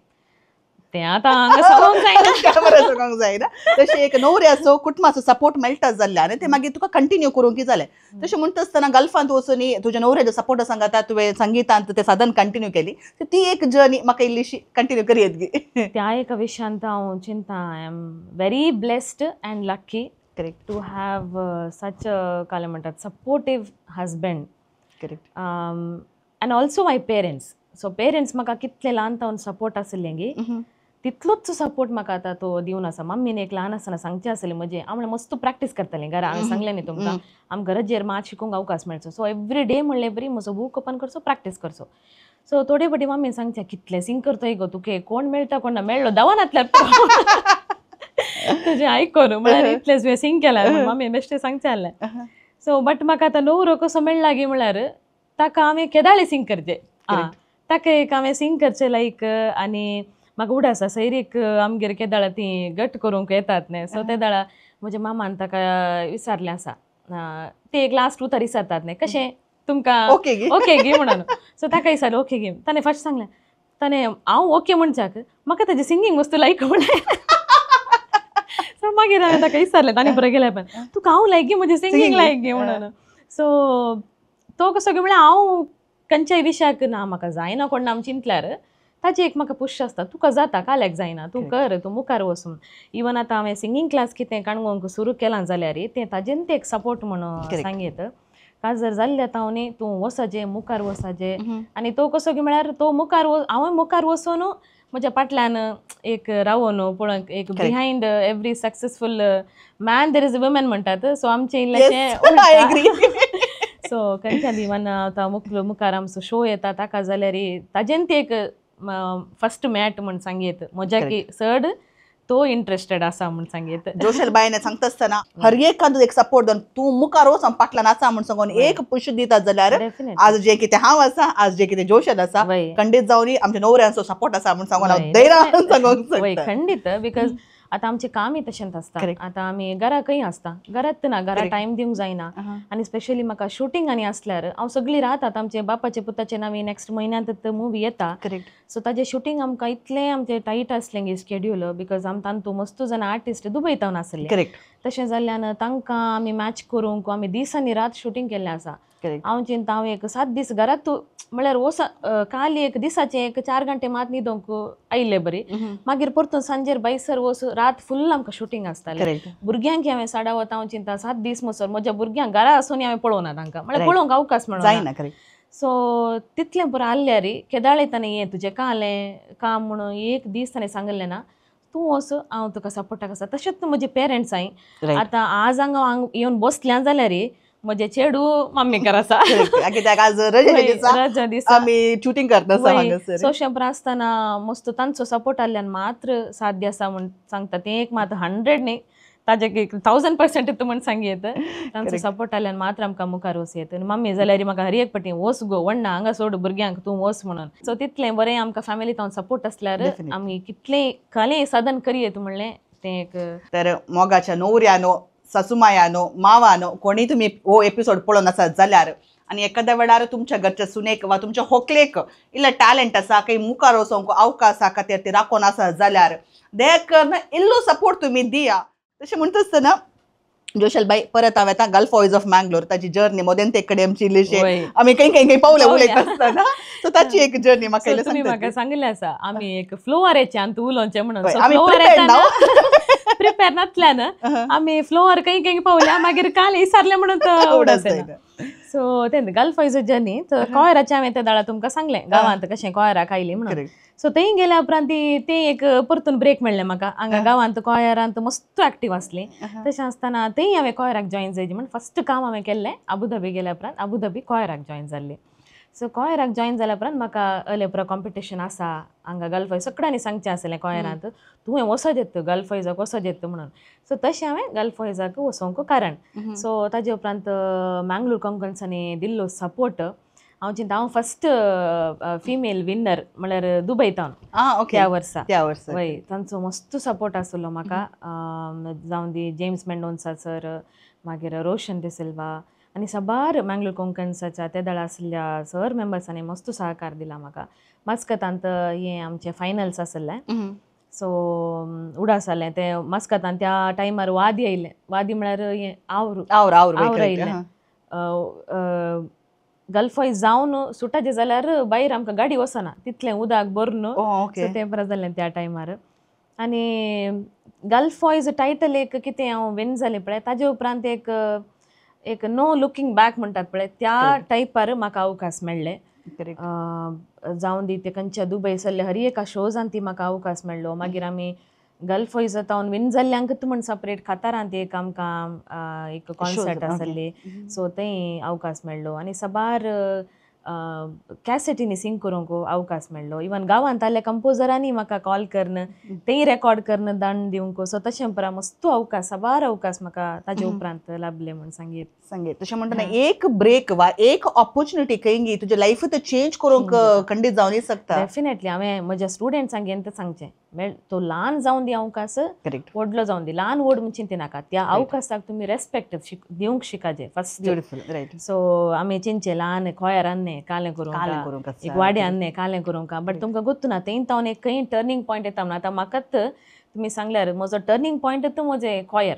ते आतां हांगा सांगूंक जायना तशें एक न्हवऱ्याचो कुटुंबाचो सपोर्ट मेळटा जाल्ल्यान ते मागीर तुका कंटिन्यू करूंक जालें तशें म्हणटा आसतना गल्फांत वचून तुज्या न्हवऱ्याचो सपोर्ट सांगता तुवें संगीतांत तें साधन कंटिन्यू केली ती एक जर्नी म्हाका इल्लीशी कंटिन्यू करीत गी त्या एका विशयांत हांव चिंता I am very blessed and lucky to have such काय म्हणटात supportive husband and also my parents so parents म्हाका कितले ल्हानतावन सपोर्ट आसलें गी तितलोच सपोर्ट म्हाका आतां तो दिवन आसा. मम्मीन एक ल्हान आसतना सांगचें आसलें म्हणजे हांव म्हणलें मस्त प्रॅक्टीस करतालें घरा. हांवें सांगलें न्ही तुमकां आमकां घराचेर मात शिकूंक अवकाश मेळचो. सो एवरी डे म्हणलें बरी म्हजो बूक ओपन करचो, प्रॅक्टीस करचो. सो थोडे फावटी मम्मीन सांगचें कितलें सिंग करतोय गो तुके, कोण मेळटा कोण ना, मेळ्ळो दावानांतल्यान तुजें आयकोन म्हळ्यार इतलेच वेळ सिंग केला मम्मीन बेश्टें सांगचें आहलें. सो बट म्हाका आतां न्हवरो कसो मेळ्ळा गी म्हळ्यार ताका हांवें केदाळे सिंग करचें. ताका एक हांवें सिंग करचें लायक आनी म्हाका उडास आसा सैरीक आमगेर केदाळां ती गट करूंक येतात न्ही. सो ते दाळा म्हज्या मामान ताका विचारलें आसा. ते एक लास्ट उतर विचारतात न्ही कशें तुमकां ओके गी म्हणून. सो ताका विचारलें ओके गी. ताणें फर्स्ट सांगलें ताणें हांव ओके म्हणच्याक म्हाका ताजें सिंगींग वस्तू लायक म्हणलें. सो मागीर हांवें ताका विचारलें ताणें बरें गेल्या पण तुका हांव लायक गी म्हजें सिंगींग लायक गी म्हणून. सो तो कसो गी म्हळ्यार हांव खंयच्याय विशयाक ना म्हाका जायना कोण ना चिंतल्यार ताजी एक म्हाका पुश आसता तुका जाता काल्याक जायना तूं कर तूं मुखार वचून. इवन आतां हांवें सिंगींग क्लास कितें काणकोंक सुरू केलां जाल्यार तें ताजेन ते एक सपोर्ट म्हणून सांगीत का जर जाल्लें आतां हांव न्ही तूं वचचें मुखार वचचें. आनी तो कसो गी म्हळ्यार तो मुखार हांवूय मुखार वचून म्हज्या फाटल्यान एक रावून पळोवंक एक behind every successful man there is a woman म्हणटात. सो आमचें इल्लेशें सो खंयच्या दिवान आतां मुखार आमचो शो येता ताका जाल्यार ताजेन ती एक फर्स्ट मॅट म्हण सांगीत म्हज्या की चड तो इंटरेस्टेड आसा म्हण सांगीत. जोशल बायने सांगता आसतना हर एकांत एक सपोर्ट दिवन तूं मुखार वच फाटल्यान आसा म्हण सांगून एक पुश दितात जाल्यार आज जे कितें हांव आसा आज जे कितें जोशल आसा खंडीत जावन आमच्या न्हवऱ्यांचो सपोर्ट आसा म्हण सांगून हांव धैर्यान सांगूंक सोदतां. खंडीत बिकॉज आतां आमचें कामूय तशेंच आसता. आतां आमी घराकय आसता घरात ना घरा टायम दिवंक जायना आनी स्पेशली म्हाका शुटींगांनी आसल्यार हांव सगळीं रावतात. आमचे बापाचे पुताचे नवी नेक्स्ट म्हयन्यांत मुवी येता. सो ताजें शुटींग आमकां इतलें आमचें टायट आसलें गी स्केड्यूल बिकॉज आमी तांतू मस्त जाणां आर्टिस्ट दुबयतावन आसले. तशें जाल्ल्यान तांकां आमी मॅच करूंक आमी दीस आनी रात शुटींग केल्लें आसा. हांव चिंता हांव एक 7 दीस घरात म्हळ्यार काल एक दिसाचें एक 4 घंटे मात न्हिदोंक आयिल्ले बरी. मागीर परतून सांजेर बायसर वच रात फुल्ल आमकां शुटींग आसतालें. भुरग्यांक हांवें साडा वता हांव चिंता 7 दीस मसोर म्हज्या भुरग्यांक घरा आसून हांवें पळोवना तांकां म्हळ्यार पळोवंक अवकाश मेळना. सो तितलें बरें आसल्यार केदाळे ताणें हें तुजें कालें काम म्हणून एक दीस ताणें सांगलें ना तूं वच हांव तुका सपोर्टाक आसा. तशेंच म्हजे पेरंट्स आतां आज हांगा येवन बसल्यां जाल्यार म्हजे चेडू मम्मीकार आसा. सोशेंपर आसतना मस्त तांचो सपोर्ट आसल्यान मात्र साध्य आसा म्हण सांगता. तें एक मात 100 न्ही ताजे 1000% येता म्हण सांगीत. तांचो सपोर्ट आसल्यान मात्र आमकां मुखार वच येत. मम्मी जाल्यार म्हाका हर एक पाटी वच गो व्हडना हांगा सोड भुरग्यांक तूं वच म्हणून. सो तितलें बरें आमकां फॅमिली तावन सपोर्ट आसल्यार आमी कितलें कालें साधन करयेत म्हणलें तें एक. तर मोगाच्या न्हवऱ्यानो सासूमायानो मावानो कोणी तुम्ही हो एपिसोड पळोवन आसात जाल्यार आनी एखाद्या वेळार तुमच्या घरच्या सुनेक वा तुमच्या होकलेक इल्लें टॅलंट आसा काही मुखार वचोंक अवकाश आसा खातीर ती राखून आसात जाल्यार देकर इल्लो सपोर्ट तुमी दिया. तशें म्हणटा आसतना जोशलबाई परत हांव येता गल्फ वॉयज ऑफ मँगलोर ताची जर्नी मोदेन ते कडेन आमची इल्लीशी आमी खंय पावले उलयता आसतना सो ताची एक जर्नी म्हाका सांगिल्लें आसा. आमी एक फ्लोअरेच्यान तूं उलोवचें म्हणून प्रिपेर नासल्यान आमी फ्लोअर खंय पावल्या मागीर काल विचारलें म्हणून. सो तें गल्फ वॉयज जर्नी तर कोयराचें हांवें त्या दाळा तुमकां सांगलें गांवांत कशें कोयराक आयली म्हणून. सो थंय गेल्या उपरांत ती एक परतून ब्रेक मेळ्ळें म्हाका. हांगा गांवांत कोयरांत मस्त एक्टीव आसली. तशें आसतना थंय हांवें कोयराक जॉयन जायची म्हणून फर्स्ट काम हांवें केल्लें अबुधाबी गेल्या उपरांत अबुधाबी कोयराक जॉयन जाल्ली. सो कोयराक जॉयन जाल्या उपरांत म्हाका अलेपरा कॉम्पिटिशन आसा हांगा गल्फ वॉयज सगळ्यांनी सांगचें आसलें कोयरांत तुवें वचत येत गल्फ वॉयजाक वचत येत म्हणून. सो तशें हांवें गल्फ वॉयजाक वचोंक कारण. सो ताजे उपरांत मँगलोर कॉन्कन्सांनी दिल्लो सपोर्ट हांव चिंता हांव फर्स्ट फिमेल विनर म्हळ्यार दुबयतावन त्या वर्सा वय तांचो मस्त सपोर्ट आसलो म्हाका. जावं दी जेम्स मेंडोन्सा सर मागीर रोशन डिसिल्वा आनी साबार मँगलोर कोंकणसाच्या त्या दळा आसल्या सर मेंबर्सांनी मस्त सहकार दिला म्हाका. मस्कतांत हें आमचें फायनल्स आसलें. सो उडास जालें तें मस्कतान त्या टायमार वादी आयलें. वादी म्हळ्यार हें आवर आयिल्लें. गल्फ वॉयज जावन सुटाचें जाल्यार भायर आमकां गाडी वचना तितलें उदक भरून सो तें बरें जालें त्या टायमार. आनी गल्फ वॉयज टायटल एक कितें हांव विन जालें पळय ताजे उपरांत एक नो लुकींग बॅक म्हणटात पळय त्या टायपार म्हाका अवकाश मेळ्ळें. जावन दी ते खंयच्या दुबय सरले हर एका शोजान ती म्हाका अवकाश मेळ्ळो. मागीर आमी गल्फ वयता जावन विन जाल्ल्यांकूच म्हण सपरेट खातारांत एक आमकां एक कॉन्सर्ट आसले, सो थंय अवकाश मेळ्ळो. आनी साबार कॅसेटींनी सिंग करूंक अवकाश मेळ्ळो. इवन गांवांत आल्या कंपोजरांनी म्हाका कॉल करन तेय रेकॉर्ड करन दान दिवंक, सो तशें परा मस्त अवकाश साबार अवकाश म्हाका ताजे उपरांत लाभले म्हण संगीत. तशें म्हणटा एक ब्रेक वा एक ऑपॉर्च्युनिटी खंय तुजे लायफूच चेंज करूंक खंडीत जावनी शकता. डेफिनेटली हांवें म्हज्या स्टुडंट्सांक हें सांगचें, तो ल्हान जावन दी अवकाश, व्हडलो जावन दी, ल्हान व्हड म्हणून चिंते नाका, त्या अवकाशाक तुमी रेस्पेक्ट दिवंक शिकाजे फर्स्ट. सो आमी चिंचे ल्हान खोयर अन्ने कालें करूंक, एक वाडे अन्ने कालें करूंक, बट तुमकां गोत्तू ना तें तावन एक खंय टर्निंग पॉयंट येता म्हणून. आतां म्हाकाच तुमी सांगल्यार म्हजो टर्निंग पॉयंटूच म्हजें खोयर.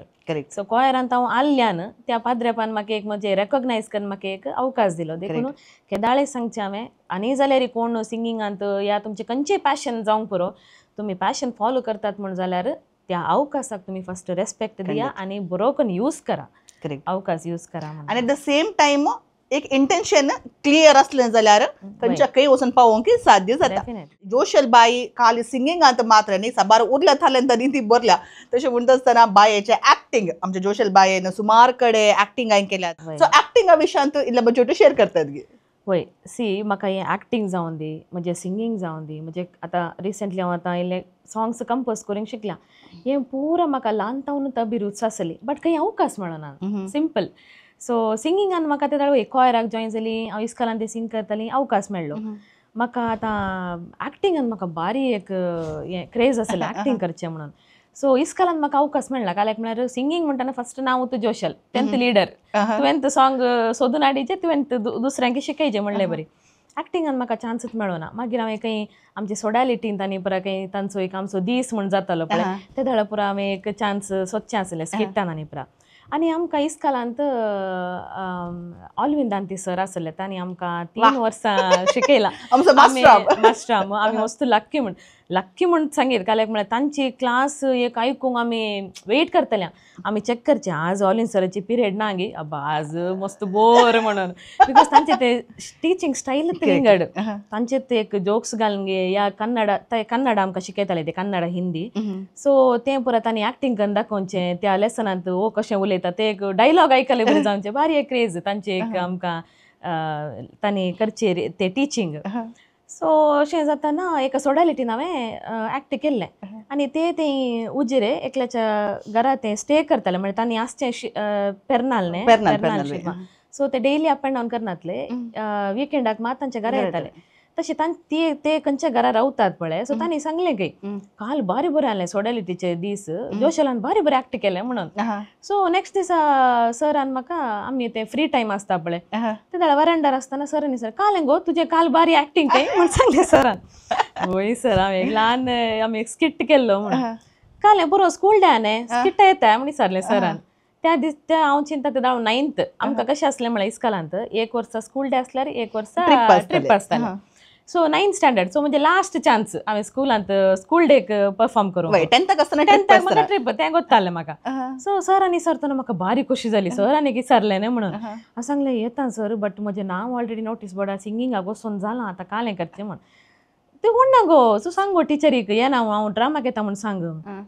सो खोयरांत हांव आल्ल्यान त्या पाद्रेपान म्हाका एक म्हजें रेकॉग्नायज करून म्हाका एक अवकाश दिलो. देखून केदाळे सांगचें हांवें, आनी जाल्यार कोण सिंगिंगांत या तुमचें खंयचें पॅशन जावंक पुरो, तुमी पॅशन फॉलो करतात म्हण जाल्यार त्या अवकाशाक तुमी फर्स्ट रेस्पेक्ट दिया आनी बरो करून यूज करा, अवकाश यूज करा. आनी एट द सेम टायम एक इंटेंशन क्लियर असलें जाल्यार खंयच्या खंय वचून पावोवंक साध्य जाता. जोशल बाई खाली सिंगिंगांत मात्र न्ही, साबार उरल्या थाल्यान तरी ती बरल्या. तशें म्हणटा आसतना बायेचें ऍक्टिंग, आमच्या जोशल बायेन सुमार कडे ऍक्टिंगांक केल्यात, सो ऍक्टिंगा विशयांत इल्लें बजेट शेअर करतात गे. होय, सी म्हाका हें ऍक्टिंग जावन दी, म्हणजे सिंगींग जावन दी, म्हणजे आतां रिसंटली हांव आतां इल्लें सॉंग्स कंपोज करूंक शिकल्या. हें पुरा म्हाका ल्हानतावनूच अभिरूच आसली, बट खंय अवकाश मेळना, सिंपल. सो सिंगिंगान म्हाका ते धाडू खोयराक जॉयन जाली, हांव इस्कॉलान ते सिंग करतालीं, अवकाश मेळ्ळो. म्हाका आतां ऍक्टिंगान म्हाका बारी एक हें क्रेज आसलें ऍक्टिंग करचें म्हणून. सो इस्कॉलान म्हाका अवकाश मेळना, काल्याक म्हळ्यार सिंगींग म्हणटाना फर्स्ट नांव तूं जोशल, तुवें लिडर, तुवें सॉंग सोदून हाडीचें, तुवें दुसऱ्यांक शिकयचें म्हणलें बरी. ऍक्टिंगान म्हाका चान्सूच मेळोना. मागीर हांवें खंय आमचे सोडालिटीन तांणी पुरा खंय तांचो एक आमचो दीस म्हूण जातालो पळय, ते धाडा पुरा हांवें एक चान्स सोदचें आसलें स्किट्टान आनी पुरा. आनी आमकां इस्कॉलांत ऑलविंदांती सर आसले, तांणी आमकां 3 वर्सां शिकयलां. मास्टर आमी मस्त लक्की म्हूण सांगीत, काल्याक म्हळ्यार तांची क्लास एक आयकूंक आमी वेट करतले. आमी चॅक करचें आज ऑलिन सराची पिरियड ना गे, अब्बा आज मस्त बोर म्हणून, बिकॉज तांचे ते टिचींग स्टायलच विंगड, तांचे ते एक जोक्स घालून गे, या कन्नड आमकां शिकयताले, ते कन्नड हिंदी. सो तें पुरा तांणी ऍक्टिंग करून दाखोवचें, त्या लेसनांत ओ कशें उलयता ते एक डायलॉग आयकले बरें जावचें, बारी एक क्रेज तांचे एक आमकां तांणी करचे ते टिचींग. सो अशें जाताना एका सोडालिटीन हांवें ऍक्ट केल्लें, आनी ते उजिरे एकल्याच्या घरा ते स्टे करताले, म्हणजे तांणी आसचें पेर्नाल न्ही, सो ते डेली अप एंड डावन करनातले, विकेंडाक मात तांच्या घरा येताले. तशें ते खंयच्या घरा रावतात पळय, सो तांणी सांगलें की काल बारी बरें आसलें सोडालिटीचे दीस, जोशलान बारी बरें ऍक्ट केलें म्हणून. सो नेक्स्ट दिसा सरान म्हाका, आमी ते फ्री टायम आसता पळय ते धाडा वरांडार आसतना सरांनी सर कालें गो तुजें काल बारी ऍक्टिंग काय म्हण सांगलें सरान. होय सर, हांवें एक ल्हान आमी एक स्किट केल्लो म्हणून. कालें बरो स्कूल डे न्ही, स्किट येता म्हण विचारलें सरान. त्या दीस हांव चिंता ते धाडून 9th आमकां कशें आसलें म्हळ्यार इस्कॉलांत एक वर्सा स्कूल डे आसल्यार एक वर्सा ट्रीप आसताली. सो 9th स्टँडर्ड, सो म्हणजे लास्ट चान्स हांवें स्कूलांत स्कूल डेक परफॉर्म करूंक. 10th म्हाका ट्रीप तें गोत्तालें म्हाका. सो सरांनी सरतना म्हाका बारी खोशी जाली, सरांनी विचारलें न्ही म्हणून. हांव सांगलें येता सर, बट म्हजें नांव ऑलरेडी नोटीस बोर्डार सिंगिंगाक वचून जालां, आतां कालें करचें म्हण. ते कोण ना गो, सो सांग गो टिचरीक येना हांव ड्रामाक येता म्हूण सांग.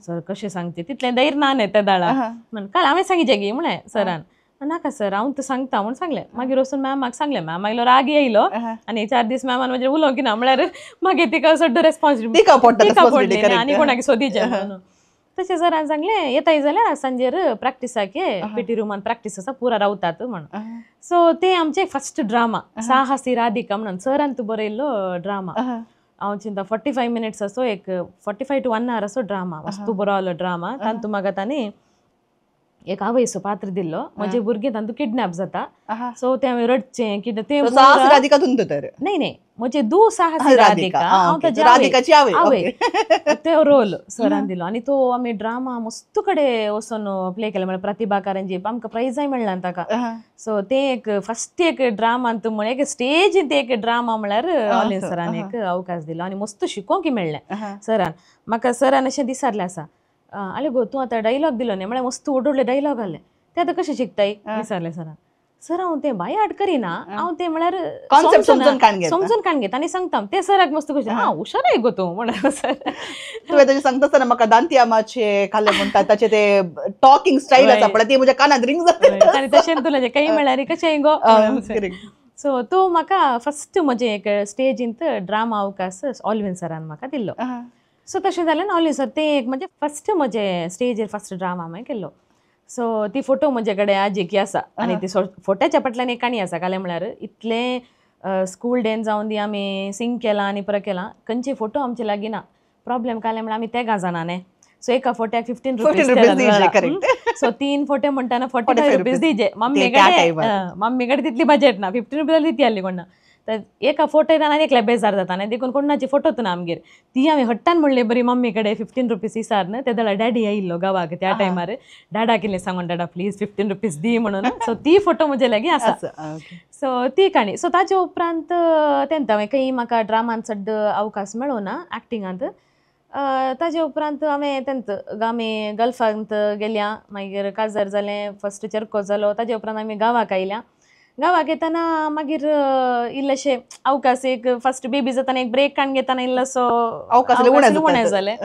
सर कशें सांगचें, तितलें धैर्य ना न्ही त्या दाळा म्हण. काल हांवें सांगिचें गे म्हळें सरान. नाका सर हांव तर सांगता म्हूण सांगलें. मागीर वचून मॅमाक सांगलें, मॅम आयलो राग येयलो, आनी 4 दीस मॅमान म्हणजे उलोवंक ना, म्हळ्यार मागीर तिका सड्ड रेस्पॉन्सिबिलिटी आनी कोणाक सोदीचें म्हणून. तशें सरान सांगलें येताय जाल्यार सांजेर प्रॅक्टिसाक ये, पीटी रुमान प्रॅक्टीस आसा पुरा रावतात म्हणून. सो ते आमचे फर्स्ट ड्रामा साहसी राधिका म्हणून सरान तूं बरयल्लो ड्रामा. हांव चिंता 45 मिनिट्स असो, एक 45 to 1 hour असो ड्रामा, वस्तू बरो आलो ड्रामा. तातूंत म्हाका तांणी एक आवयचो पात्र दिल्लो, म्हजे भुरगें तातूंत किडनॅप जाता, सो ते हांवें रडचें कितें ते न्ही म्हजे दू साहसी राधिका, हांव ताची आवय, तो रोल सरान दिलो. आनी तो आमी ड्रामा मस्त कडेन वचून प्ले केलो, म्हळ्यार प्रतिभा कारंजी आमकां प्रायजाय मेळ्ळां ताका. सो ते एक फर्स्ट एक ड्रामांत म्हळ्यार एक स्टेजींत एक ड्रामा म्हळ्यार ऑलिन सरान एक अवकाश दिलो, आनी मस्त शिकोवंक मेळ्ळें सरान. म्हाका सरान अशें दिसारलें आसा, आले गो तूं आतां डायलॉग दिलो न्ही, म्हळ्यार मस्त व्हड व्हडले डायलॉग आहले, ते आतां कशें शिकताय विचारलें सरान. सर हांव तें बाय हाड करिना हांव तें म्हळ्यार Concept समजून काण घेता. समजून काण घेता आनी सांगता ते सराक मस्त खुशी हुशार आहे गो तूं म्हणून सर तुवें तशें सांगता आसतना म्हाका दांतियामाचे खाल्ले म्हणटा ताचे ते टॉकिंग स्टाईल आसा पळय ती म्हज्या कानात रिंग जाता. आनी तशें तुला काही म्हळ्यार कशें गो correct. सो तो म्हाका फस्ट म्हजे एक स्टेजींत ड्रामा अवकाश ऑल्विन सरान म्हाका दिल्लो. सो तशें जालें ऑल्विन सर तें एक म्हणजे फस्ट म्हजे स्टेजीर फस्ट ड्रामा हांवें केल्लो. सो ती फोटो म्हजे कडेन आजेकी आसा आनी ती फोट्याच्या फाटल्यान एक काणी आसा काले म्हळ्यार इतले स्कूल डेन जावन दी आमी सिंग केलां आनी परत केलां खंयचे फोटो आमचे लागीं ना. प्रॉब्लेम काले म्हळ्यार आमी तेगा जाणाने. सो एका फोट्याक 15 रुपीज रुपीज सो 3 फोटे म्हणटाना 45 रुपीज दिजे मम्मी कडेन तितली बजेट ना 15 रुपीज दिती आसली कोणा तर एका फोटो आनी एकल्या बेजार जाता आनी देखून कोणाची फोटोच ना आमगेर ती हांवें हट्टान म्हणले बरी मम्मी कडेन 15 रुपीज इसार न्हय ते जाल्यार डॅडी आयिल्लो गांवाक त्या टायमार डॅडा किल्लें सांगून डॅडा प्लीज 15 रुपीज दी म्हणून सो ती फोटो म्हजे लागीं आसा. सो ती काणी सो ताचे उपरांत तेंत हांवें खंय म्हाका ड्रामान चड अवकाश मेळो ना एक्टिंगांत. ताजे उपरांत हांवें तेंत आमी गल्फांत गेल्या मागीर काजार जालें फस्ट चर्को जालो ताजे उपरांत आमी गांवाक आयल्या. गांवाक येताना मागीर इल्लेशे अवकाश एक फस्ट बेबी जाताना एक ब्रेक काण घेताना इल्लोसो अवकाश उणें जालें.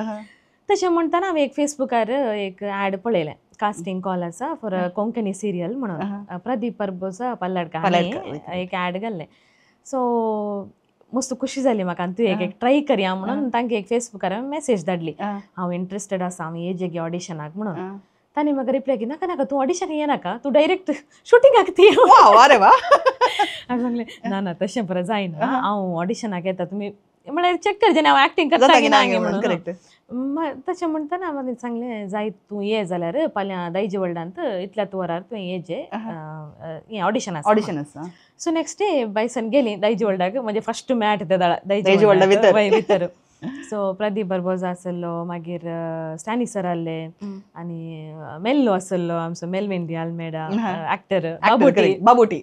तशें म्हणटाना हांवें एक फेसबुकार एक ऍड पळयलें कास्टिंग कॉल आसा फॉर कोंकणी सिरियल म्हणून प्रदीप परबोजा पल्लडकार एक ऍड घाल्लें. सो मस्त खुशी जाली म्हाका आनी तूं एक ट्राय करया म्हणून तांकां एक फेसबुकार मेसेज धाडली हांव इंट्रस्टेड आसा हांव येजे गे ऑडिशनाक म्हणून. तांणी म्हाका रिप्लाय की नाका नाका तूं ऑडिशन येनाका तूं डायरेक्ट शुटिंगाक ती हांवें सांगलें ना ना तशें परत जायना हांव ऑडिशनाक येता तुमी म्हळ्यार चेक करचें हांव एक्टींग करता की ना म्हणून. तशें म्हणटाना हांवें सांगलें जाय तूं ये जाल्यार फाल्यां दायजे वर्ल्डांत इतल्याच वरार तुवें येजे हें ऑडिशन आसा. सो नेक्स्ट डे बायसन गेली दायजे वर्ल्डाक म्हणजे फस्ट मॅट ते दायजे वर्ल्डा भितर. सो प्रदीप बरबोजा आसलो मागीर स्टॅनी सर आहले आनी मेल्लो आसलो आमचो मेल्विन डी आल्मेडा एक्टर बाबोटी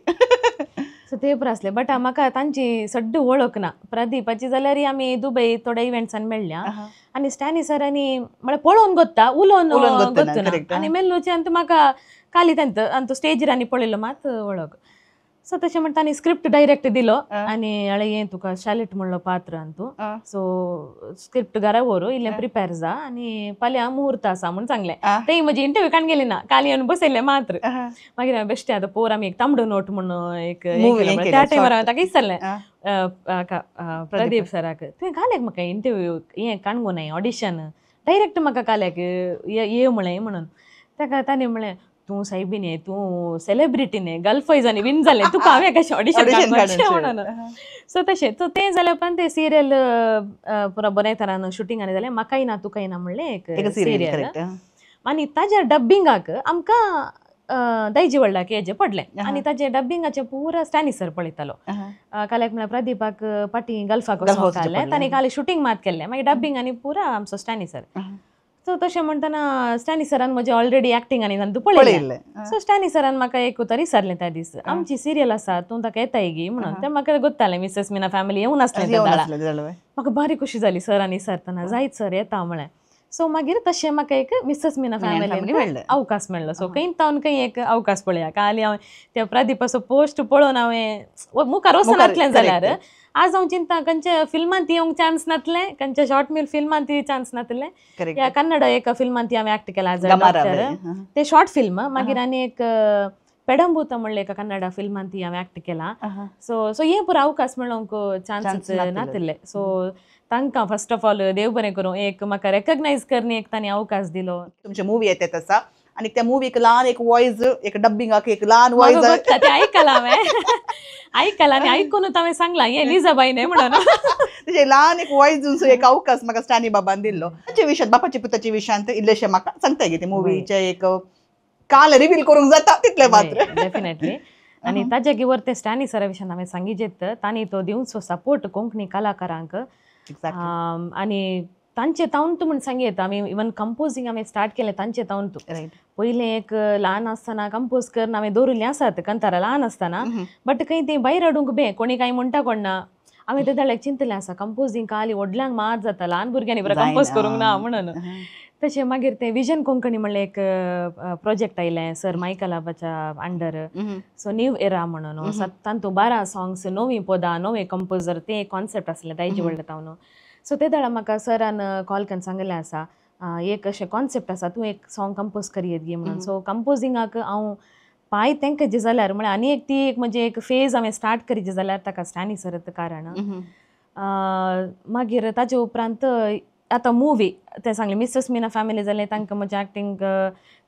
सो ते पर आसले बट म्हाका तांची सड्ड वळख ना. प्रदीपाची जाल्यार आमी दुबय थोड्या इव्हेंट्सान मेळ्ळ्या आनी स्टॅनी सरांनी म्हळ्यार पळोवन गोत्ता उलोवन गोत्तुना आनी मेल्लोचे आनी म्हाका काली तेंत आनी तो स्टेजीर आनी पळयलो मात वळख. सो तशें म्हणटा आनी स्क्रिप्ट डायरेक्ट दिलो आनी अळे हें तुका शालेट म्हणलो पात्र आनी तूं सो स्क्रिप्ट घरा व्हरू इल्लें प्रिपेर जा आनी फाल्यां मुहूर्त आसा म्हूण सांगलें. तें म्हजी इंटरव्यू काण गेली ना काली येवन बसयलें मात्र मागीर हांवें बेश्टें आतां पोर आमी एक तांबडो नोट म्हणून एक त्या टायमार हांवें ताका विचारलें प्रदीप सराक तुवें घाल्याक म्हाका इंटरव्यू हें काणगो नाय ऑडिशन डायरेक्ट म्हाका काल्याक ये म्हळें म्हणून. ताका ताणें म्हळें तूं सायबीन ये तूं सेलिब्रिटी न्ही गल्फायजांनी विन जालें तुका हांवें कशें ऑडिशन म्हणून. सो तशें सो तें जाल्या उपरांत तें सिरियल पुरो बरे तरान शुटिंगांनी जालें म्हाकाय ना तुकाय ना म्हणलें एक सिरियल आनी ताज्या डब्बिंगाक आमकां दायजे वर्ल्डाक हेजें पडलें आनी ताजे डब्बिंगाचें पुरो स्टॅनी सर पळयतालो. काल्याक म्हळ्यार प्रदीपाक पाटी गल्फाक वचपाक ताणें काल शुटींग मात केल्लें मागीर डब्बिंगांनी पुरो आमचो स्टॅनी सर. सो तशें म्हणटाना स्टॅनी सरान म्हजें ऑलरेडी एक्टिंगांनी तूं पळयलें. सो स्टॅनी सरान म्हाका एक उतर विचारलें त्या दीस आमची सिरियल आसा तूं ताका येताय गी म्हणून. तें म्हाका गोत्तालें मिसेस मीना फॅमिली येवन आसलें म्हाका बारी खुशी जाली सरांनी विचारतना जायत सर येता म्हळें. सो मागीर तशें म्हाका एक मिसेस मीना फॅमिली अवकाश मेळ्ळो. सो खंय तावन खंय एक अवकाश पळया काली हांवें त्या प्रदीपाचो पोस्ट पळोवन हांवें मुखार वचून नासलें जाल्यार आज हांव चिंता खंयच्या फिल्मांत येवंक चान्स नासलें खंयच्या शॉर्ट मिल फिल्मांत चान्स नासलें. ह्या कन्नड एका फिल्मांत हांवें एक्ट केला ते शॉर्ट फिल्म मागीर आनी एक पेडंबूत म्हणलें एका कन्नड फिल्मांत हांवें एक्ट केला. सो सो हे पुरो अवकाश मेळोंक चान्स नासले. सो तांकां फर्स्ट ऑफ ऑल देव बरें करूं एक म्हाका रेकग्नायज करनी एक तांणी अवकाश दिलो. तुमचे मुवी येतात आसा आनी त्या मुवीक ल्हान एक वॉयस एक डब्बिंगाक एक ल्हान वॉयस ते आयकलां हांवें आयकलां आनी आयकूनच हांवें सांगलां हें लिजाबाई न्हय म्हणून तेजे ल्हान एक वॉयस दिवन एक अवकाश म्हाका स्टॅनी बाबान दिल्लो. ताचे विशयांत बापाच्या पुताच्या विशयांत इल्लेशें म्हाका सांगता गे ते मुवीचे एक काल रिवील करूंक जाता तितलें मात्र डेफिनेटली. आनी ताज्या गिवर ते स्टॅनी सरा विशयान हांवें सांगिजेत तांणी तो दिवचो सपोर्ट कोंकणी कलाकारांक आनी तांचे तावन तूं म्हण सांगेत आमी इवन कंपोजींग हांवें स्टार्ट केलें तांचे तावन तूं पयलें एक ल्हान आसतना कंपोज करून हांवें दवरिल्लें आसात कंतारा ल्हान आसतना बट खंय तें भायर हाडूंक बे कोणी कांय म्हणटा कोण ना. हांवें ते धाडल्याक चिंतलें आसा कंपोजींग काली व्हडल्यांक मात जाता ल्हान भुरग्यांनी बरें कंपोज करूंक ना म्हणून. तशें मागीर ते विजन कोंकणी म्हणलें एक प्रोजेक्ट आयलें सर मायकल आबाच्या अंडर सो न्यू एरा म्हणून तातूंत 12 सॉंग्स नवीं पदां नवे कंपोजर ते एक कॉन्सेप्ट आसलें दायजे व्हडलें तावन सो ते दाडा म्हाका सरान कॉल करून सांगलें आसा एक अशें कॉन्सेप्ट आसा तूं एक सॉंग कंपोज करी येत गे म्हणून सो कंपोजिंगाक हांव पाय तेंकां जे जाल्यार म्हळ्यार आनी एक ती एक म्हणजे एक फेज हांवें स्टार्ट करीत जाल्यार ताका आनी सरत कारण मागीर ताजे उपरांत आतां मुवी ते सांगलें मिसेस मीना फॅमिली जालें तांकां म्हजें एक्टींग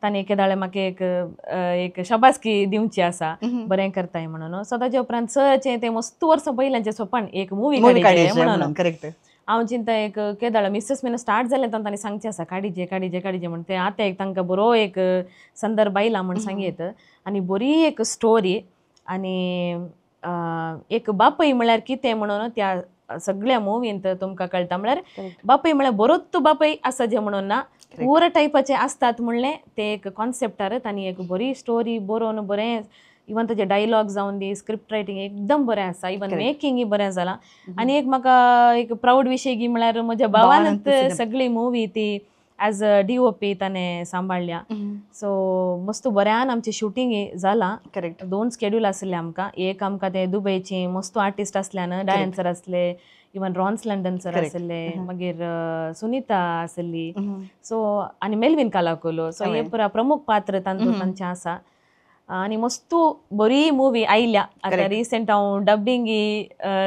ताणें केदाळे म्हाका एक शबासकी दिवची आसा बरें करताय म्हणून सो ताजे उपरांत सरचें तें मस्त वर्सां पयल्याचें स्वप्न एक मुवी म्हणून करेक्ट हांव चिंता एक केदाळे मिसेस मीना स्टार्ट जालें तेन्ना ताणें सांगचें आसा काडीचे म्हणून ते आतां एक तांकां बरो एक संदर्भ आयला म्हूण सांगीत आनी बरी एक स्टोरी आनी एक बापय म्हळ्यार कितें म्हणून त्या सगळ्या मुवींत तुमकां कळटा म्हळ्यार बापय म्हळ्यार बरोच बापय आसा जे म्हणून ना पूर टायपाचे आसतात म्हणलें ते एक कॉन्सेप्टारच आनी एक बरी स्टोरी बरोवन बरें इवन ताजे डायलॉग जावन दी स्क्रिप्ट रायटींग एकदम बरें आसा इवन मेकिंगय बरें जालां आनी एक म्हाका एक प्राऊड विशय गी म्हळ्यार म्हज्या भावानच सगळी मुवी ती ॲज अ DOP ताणें सांबाळल्या सो मस्त बऱ्यान आमचें शुटींग जालां करेक्ट 2 स्केड्यूल आसले आमकां एक आमकां ते दुबयची मस्त आर्टिस्ट आसल्यान डायन्सर आसले इवन रॉन्स लंडन सर आसले मागीर सुनीता आसली सो आनी मेल्विन कालाकोलो सो हे पुरा प्रमुख पात्र तांतूंत तांचें आसा आनी मस्त बरी मुवी आयल्या आतां रिसेंट हांव डबिंग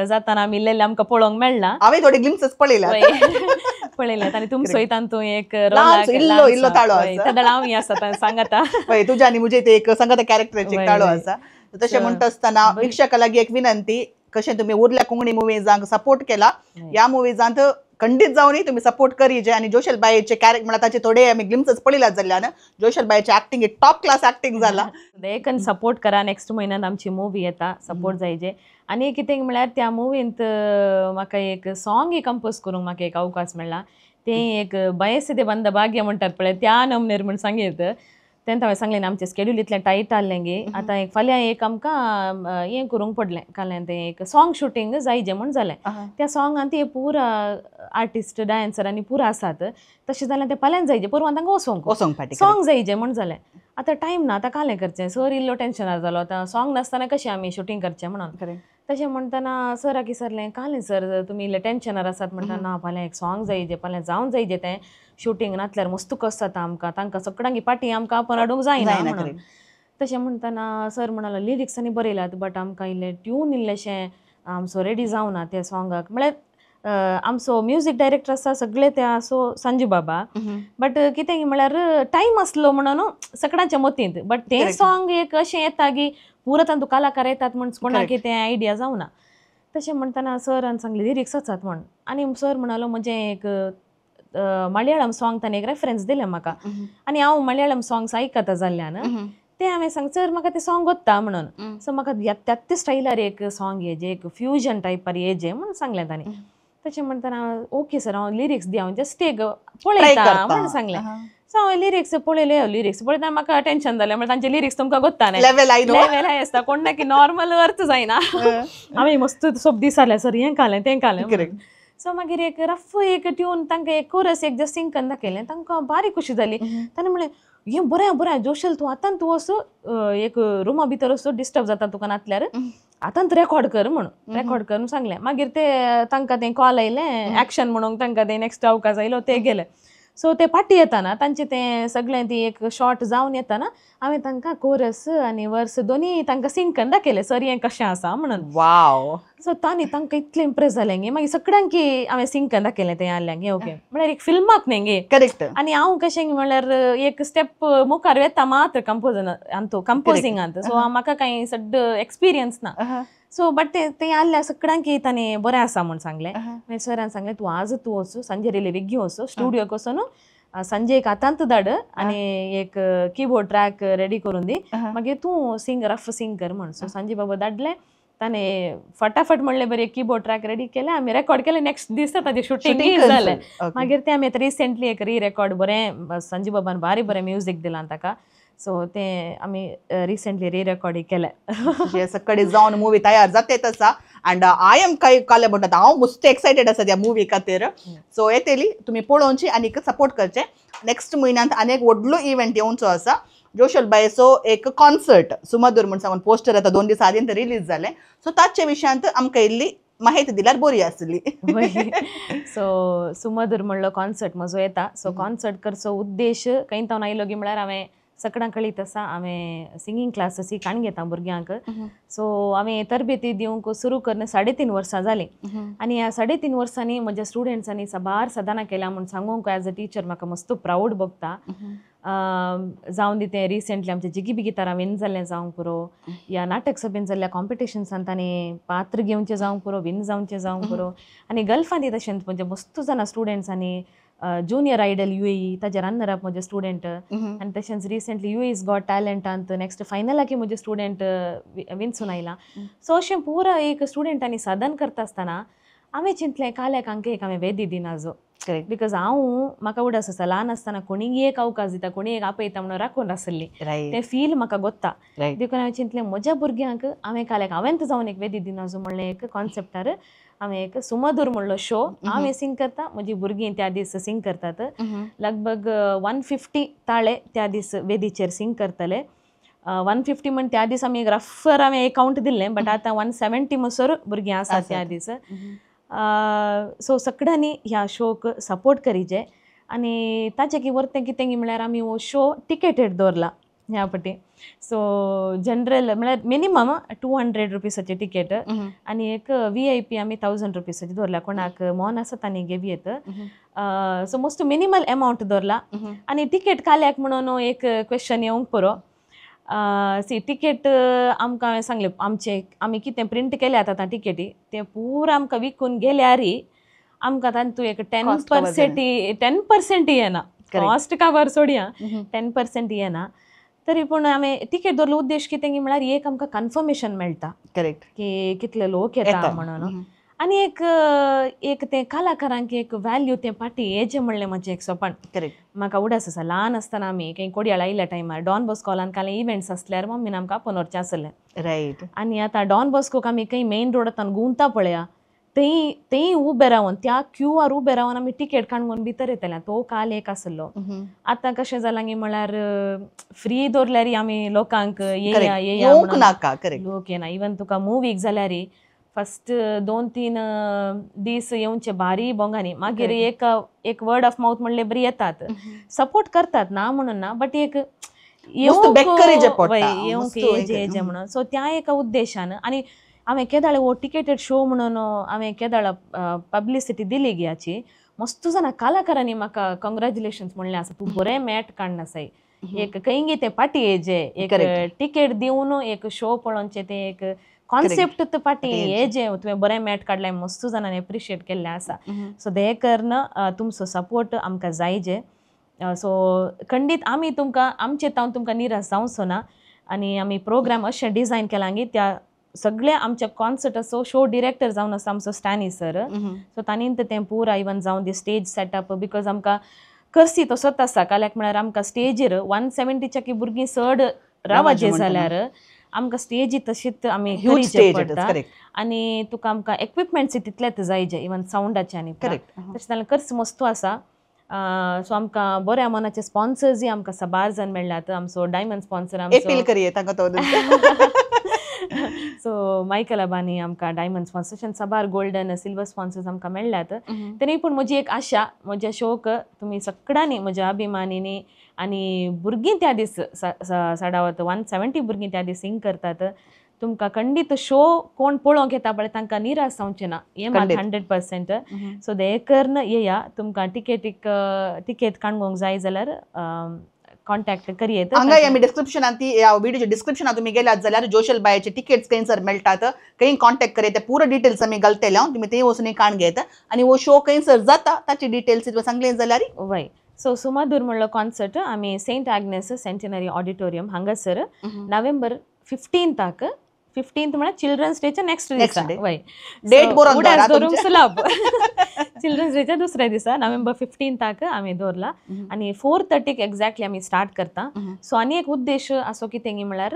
जाताना आमी इल्लें आमकां पळोवंक मेळना हांवें थोडे ग्लिम्पसेस पळयल्यात आनी तुमचो तांतूं एक इल्लो ताळो आसा त्या हांव आसा सांगाता तुझ्या आनी मुजे ते एक सांगाता कॅरेक्टराचें एक ताळो आसा तशें म्हणटा आसतना प्रेक्षकां लागीं एक विनंती कशें तुमी उरल्या कोंकणी मुवीजांक सपोर्ट केला ह्या मुवीजांत खंडीत जावनी तुम्ही सपोर्ट करीजे आणि जोशल बायेचे कॅरेक्टर म्हणा ताचे थोडे आम्ही ग्लिम्पसेस पळयल्यात जाल्यार जोशल बायेचे ऍक्टिंग टॉप क्लास ऍक्टिंग जाला देखन सपोर्ट करा नेक्स्ट म्हयन्यात आमची मुवी येता सपोर्ट जायचे आनी कितें म्हळ्यार त्या मुवींत म्हाका एक सॉंग कंपोज करूंक म्हाका एक अवकाश मेळ्ळा ते एक बयसे दे बंद भाग्य म्हणटात पळय त्या नमनेर म्हण सांगीत तेन्ना हांवें सांगलें आमचें स्केड्यूल इतलें टायट आहलें गे आतां एक फाल्यां एक आमकां हें करूंक पडलें काल्यान तें एक सॉंग शुटींग जायचें म्हण जालें त्या सॉंगान ती पुरा आर्टिस्ट डायन्सर आनी पुरा आसात तशें जाल्यार तें फाल्यां जायचें परवां तांकां वचोंक सॉंग जायचें म्हण जालें आतां टायम ना आतां कालें करचें सर इल्लो टेन्शनार जालो आतां सॉंग नासतना कशें आमी शुटींग करचें म्हणून तशें म्हणटना सराक विचारलें कालें सर तुमी इल्ले टेन्शनार आसात म्हणटा ना फाल्यां एक सॉंग जायचें फाल्यां जावन जायचें तें शुटींग नातल्यार मस्त कस जाता आमकां तांकां सगळ्यांक पाटी आमकां आपण हाडूंक जायना म्हणून तशें म्हणटना सर म्हणलो लिरिक्सांनी बरयल्यात बट आमकां इल्लें ट्यून इल्लेशें आमचो रेडी जावना त्या सॉंगाक म्हळ्यार आमचो म्युजीक डायरेक्टर आसा सगळे ते आसो संजू बाबा बट कितें म्हळ्यार टायम आसलो म्हणून सगळ्यांच्या मतींत बट तें सॉंग एक अशें येता की पुरो तातूंत कलाकार येतात म्हण कोणाक कितें आयडिया जावना तशें म्हणटना सरान सांगलें लिरिक्स आसात म्हण आनी सर म्हणलो म्हजें एक मलयाळम सॉंग ताणें एक रेफरन्स दिलें म्हाका आनी हांव मलयाळम सॉंग्स आयकता जाल्ल्यान ते हांवें सांग सर म्हाका तें सॉंग वता म्हणून सो म्हाका त्या स्टायलार एक सॉंग हेजे एक फ्युजन टायपार हेजे म्हणून सांगलें ताणें तशें म्हणटना ओके सर हांव लिरिक्स दी हांव जस्ट एक पळयता म्हणून सांगलें सो हांवें लिरिक्स पळयले लिरिक्स पळयता म्हाका टेन्शन जालें म्हणजे तांचे लिरिक्स तुमकां गोत्ता न्ही लेवल हाय आसता कोण ना की नॉर्मल अर्थ जायना हांवें मस्त सोब दिसालें सर हें कालें तें कालें सो मागीर एक रफ एक ट्यून तांकां एक कोरस एक जस्ट सिंग करून दाखयलें तांकां बारी खुशी जाली ताणें म्हणलें हें बरें जोशल तूं आतां तूं असो एक रुमा भितर असो डिस्टर्ब जाता तुका नातल्यार आतां रेकॉर्ड कर म्हणून रेकॉर्ड करून सांगलें मागीर ते तांकां तें कॉल आयलें एक्शन म्हणून तांकां तें नेक्स्ट अवकाश आयलो ते गेले सो ते पाटी येताना तांचें तें सगळें ती एक शॉर्ट जावन येताना हांवें तांकां कोरस आनी वर्स दोनी तांकां सिंग करून दाखयलें सर हें कशें आसा म्हणून वाव सो तांणी तांकां इतलें इम्प्रेस जालें गे मागीर सगळ्यांक हांवें सिंग करून दाखयलें तें जाल्ल्याक गे ओके म्हळ्यार एक फिल्माक न्ही गे करेक्ट आनी हांव कशें म्हळ्यार एक स्टेप मुखार येता मात्र कंपोजिंगांत सो म्हाका कांय सड्ड एक्सपिरियन्स ना सो बट ते आल्ल्या सगळ्यांक ताणें बरें आसा म्हूण सांगलें मागीर सरान सांगलें तूं आज तूं वचू संजय रिलेवीक घेवन वचू स्टुडियोक वचून संजयक आतांत धाड आनी एक कीबोर्ड ट्रॅक रेडी करून दी मागीर तूं रफ सिंग कर म्हण सो संजय बाबा धाडलें ताणें फटाफट म्हणलें बरें कीबोर्ड ट्रॅक रेडी केलें आमी रेकॉर्ड केलें नेक्स्ट दीस ताजें शूटिंग जालें मागीर तें आमी रिसेंटली एक रेकॉर्ड बरें संजय बाबान भारी बरें म्युजीक दिलां ताका सो तें आमी रिसेंटली रेकॉर्ड केलें सकाळी जावन मुवी तयार जाते आसा अँड आय एम काय काले म्हणटात हांव मस्त एक्सायटेड आसा त्या मुवी खातीर सो येतली तुमी पळोवची आनी सपोर्ट करचे नेक्स्ट म्हयन्यांत आनी एक व्हडलो इव्हेंट येवचो आसा जोशल बायचो एक कॉन्सर्ट सुमधूर म्हणून सांगून पोस्टर आता 2 दीस आदीं रिलीज जालें सो ताचे विशयांत आमकां इल्ली माहिती दिल्यार बरी आसली सो सुमधूर म्हणलो कॉन्सर्ट म्हजो येता सो कॉन्सर्ट करचो उद्देश खंय जावन आयलो गी म्हळ्यार हांवें सकाळां कळीत आसा हांवें सिंगींग क्लास शिकाण घेता भुरग्यांक सो हांवें तरबेती दिवंक सुरू करून 3.5 वर्सां जालीं आनी ह्या 3.5 वर्सांनी म्हज्या स्टुडंट्सांनी साबार सदाना केल्या म्हूण सांगूंक एज अ टीचर म्हाका मस्त प्राऊड भोगता जावन दी तें रिसेंटली आमचें जिगी बिगी तारा विन जाल्लें जावंक पुरो या नाटक सभेन जाल्ल्या कॉम्पिटिशन्सांत तांणी पात्र घेवचें जावंक पुरो विन जावचें जावंक पुरो आनी गल्फांनी तशेंच म्हणजे मस्त जाणां स्टुडंट्सांनी ज्युनियर आयडल UAE ताजे रनर अप म्हजे स्टुडंट आनी तशेंच रिसेंटली UAE's गॉट टॅलंटांत नेक्स्ट फायनलाकी म्हजे स्टुडंट विंचून आयला सो अशें पुरो एक स्टुडंटांनी साधन करता आसतना हांवें चिंतलें काल्याक हांकां एक हांवें वेदी दिनाजो बिकॉज हांव म्हाका उडास आसा ल्हान आसतना कोणीय एक अवकाश दिता कोणी एक आपयता म्हणून राखून आसली तें फील म्हाका गोत्ता देखून हांवें चिंतलें म्हज्या भुरग्यांक हांवें काल्याक हांवें जावन एक वेदी दिनाजो म्हणलें एक कॉन्सेप्टार हांवें एक सुमधूर म्हणलो शो हांवें सिंग करता म्हजी भुरगीं त्या दीस सिंग करतात लगभग 150 ताळे त्या दीस वेदीचेर सिंग करतले 150 म्हण त्या दीस आमी एक रफर हांवें एक कावंट दिल्लें बट आतां 170 म्हणसर भुरगीं आसा त्या दीस सो सगळ्यांनी ह्या शोक सपोर्ट करीचे आनी ताचे की वर्तें कितें म्हळ्यार आमी हो शो टिकेटेड दवरला ह्या पटी सो जनरल म्हळ्यार मिनिमम 200 रुपीसाची टिकेट आनी एक VIP आमी 1000 रुपीसाची दवरला कोणाक मोन आसा तांणी घेवी येत सो मस्त मिनिमल अमावंट दवरला आनी टिकेट काल्याक म्हणून एक क्वेश्चन येवंक पुरो सी टिकेट आमकां हांवें सांगलें आमी कितें प्रिंट केले आतां टिकेटी ते पूर आमकां विकून गेल्यारय आमकां तातूंत एक 10% येना कॉस्ट कावर सोडया 10% येना तरी पूण हांवें टिकेट दवरलो उद्देश कितें म्हळ्यार एक आमकां कन्फर्मेशन मेळटा करेक्ट की कितले लोक येता म्हणून आनी एक ते कलाकारांक एक व्हॅल्यू ते पाटी हेजें म्हणलें म्हजें एक सोपण करेक्ट म्हाका उडास आसा ल्हान आसतना आमी खंय कोडयाळ आयल्या टायमार डॉन बॉस्कोलान कांय इव्हेंट्स आसल्यार मम्मीन आमकां आपोवन व्हरचें आसलें रायट आनी आतां डॉन बॉस्कोक आमी खंय मेन रोडांतल्यान गुंवता पळया थंय उबे रावन त्या क्यूआर उबे रावन आमी टिकेट काडून भितर येतले तो काल एक आसलो आतां कशें जालां गी म्हळ्यार फ्री दवरल्यार आमी लोकांक येया लोक येना इवन तुका मुवीक जाल्यार फस्ट 2-3 दीस येवचे भारी बोंगानी मागीर एक वर्ड ऑफ माउथ म्हणले बरी येतात सपोर्ट करतात ना म्हणून ना बट एक येवंक म्हणून सो त्या एका उद्देशान आनी हांवें केदाळे हो टिकेटेड शो म्हणून हांवें केदाळ पब्लिसिटी दिली गी हाची मस्त जाणां कलाकारांनी म्हाका कॉंग्रॅच्युलेशन्स म्हणलें आसा तूं बरें मॅट काडना साई एक खंय ते पाटी हेजे एक टिकेट दिवन एक शो पळोवचे ते एक कॉन्सेप्ट पाटी हे जे तुवें बरें मॅट काडलें मस्त जाणांनी एप्रिशिएट केल्लें आसा सो दे करन तुमचो सपोर्ट आमकां जायजे सो खंडीत आमी तुमकां आमचे तावन तुमकां निराश जावचो ना आनी आमी प्रोग्राम अशें डिझायन केलां गी त्या सगळे आमच्या कॉन्सर्टाचो शो डिरेक्टर जावन आसा आमचो स्टॅनी सर सो तांणीन तें पुरा इवन जावन दी स्टेज सेटअप बिकॉज आमकां करसी तसोच आसा काल्याक म्हळ्यार आमकां स्टेजीर 170च्या की भुरगीं चड रावाजे जाल्यार आमकां स्टेजी तशीच आमी करचे पडटा आनी तुका आमकां इक्विपमेंट्स तितलेच जायचे इवन सावंडाचे आनी तशें जाल्यार कर्स मस्त आसा सो आमकां बऱ्या मनाचे स्पॉन्सर्सय आमकां साबार जाण मेळ्ळ्यात आमचो diamond sponsor so Michael Abani आमकां डायमंड स्पॉन्सर साबार गोल्डन सिल्वर स्पॉन्सर्स आमकां मेळ्ळ्यात तरी पूण म्हजी एक आशा म्हज्या शोक तुमी सगळ्यांनी म्हज्या अभिमानीनी आनी भुरगीं त्या दीस साडावत 170 भुरगीं त्या दीस सिंग करतात तुमकां खंडीत शो कोण पळोवंक येता पळय तांकां निराश जावचें ना हें मात 100% सो दे करन येया तुमकां टिकेट काडूंक जाय जाल्यार कॉन्टॅक्ट करियेत हांगा आमी डिस्क्रिप्शनांत ती व्हिडिओच्या डिस्क्रिप्शनांत तुमी गेल्यात जाल्यार जोशल बायचे टिकेट्स खंयसर मेळटात खंय कॉन्टॅक्ट करियेत पुरो डिटेल्स आमी घालतले तुमी थंय वचून काण घेत आनी हो शो खंयसर जाता ताची डिटेल्स सांगले जाल्यार वय सो सुमधूर म्हणलो कॉन्सर्ट आमी सेंट ॲग्नेस सेंटिनरी ऑडिटोरियम हांगासर नोव्हेंबर 15 म्हळ्यार चिल्ड्रन्स डेच्या नेक्स्ट दिसा वय डेट दवरूंक सुलभ चिल्ड्रन्स डेच्या दुसऱ्या दिसा नोव्हेंबर 15 आमी दवरला आनी 4:30 एक्झॅक्टली आमी स्टार्ट करता सो आनी एक उद्देश असो कितें म्हळ्यार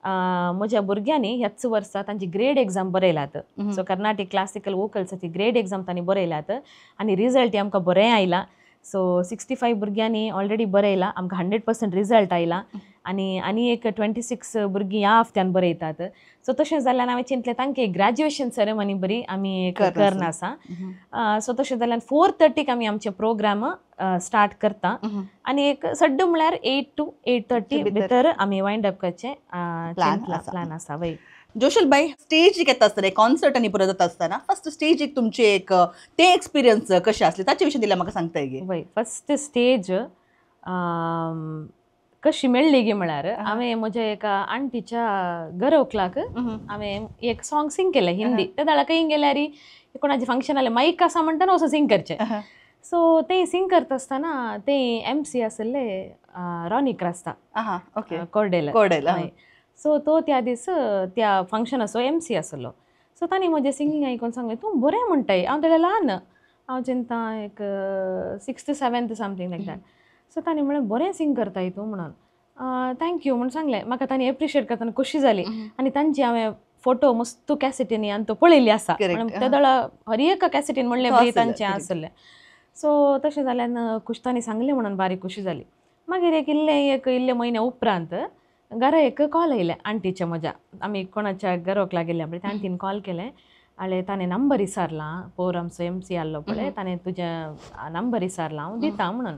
म्हज्या भुरग्यांनी ह्याच वर्सा तांची ग्रेड एग्जाम बरयल्यात so Carnatic classical वोकल्साची grade exam तांणी बरयल्यात आनी रिजल्ट आमकां बरें आयला सो 65 भुरग्यांनी ऑलरेडी बरयला आमकां 100% रिजल्ट आयला आनी एक 26 भुरगीं ह्या हफ्त्यान बरयतात सो तशें जाल्यार हांवें चिंतलें तांकां एक ग्रॅज्युएशन सेरेमनी बरी आमी करना आसा सो तशें जाल्यार 4:30 आमी आमचे प्रोग्राम स्टार्ट करता आनी एक सड्ड म्हळ्यार 8 to 8:30 भितर आमी वायंड अप करचे प्लॅन आसा वय जोशलबाई स्टेजीक येता आसतना कॉन्सर्ट आनी परत जाता आसतना फर्स्ट स्टेजीक तुमचे एक ते एक्सपिरियन्स कशें आसले ताचे विशीं दिल्यार म्हाका सांगता गे वय फस्ट स्टेज कशी मेळ्ळी गे म्हळ्यार हांवें म्हज्या एका आंटीच्या घरवकलाक हांवें एक सॉंग सिंग केलें हिंदी त्या दाळा खंय गेल्यार कोणाचें फंक्शन आलें माईक आसा म्हणटा वचून सिंग करचें सो ते सिंग करता आसतना ते MC आसले रॉनी क्रास्ता कोर्डेल सो तो त्या दीस त्या फंक्शनाचो MC आसलो सो तांणी म्हजें सिंगींग आयकून सांगलें तूं बरें म्हणटाय हांव तेन्ना ल्हान हांव चिंता एक 6th 7th something like that so तांणी म्हणलें बरें सिंग करताय तूं म्हणून थँक्यू म्हणून सांगलें म्हाका तांणी एप्रिशिएट करतना खोशी जाली आनी तांची हांवें फोटो मस्त कॅसेटींनी आनी तो पळयल्ली आसा त्या दळा हर एका कॅसेटीन म्हणलें बरी तांचें आसलें सो तशें जाल्यार तांणी सांगलें म्हणून बारीक खोशी जाली मागीर एक इल्ले म्हयने उपरांत घरा एक कॉल आयलें आंटीचे म्हज्या आमी कोणाच्या घराक गेले पळय त्या आंटीन कॉल केलें आले ताणें नंबर विचारला पोर आमचो MC आसलो पळय ताणें तुजें नंबर विचारला हांव दिता म्हणून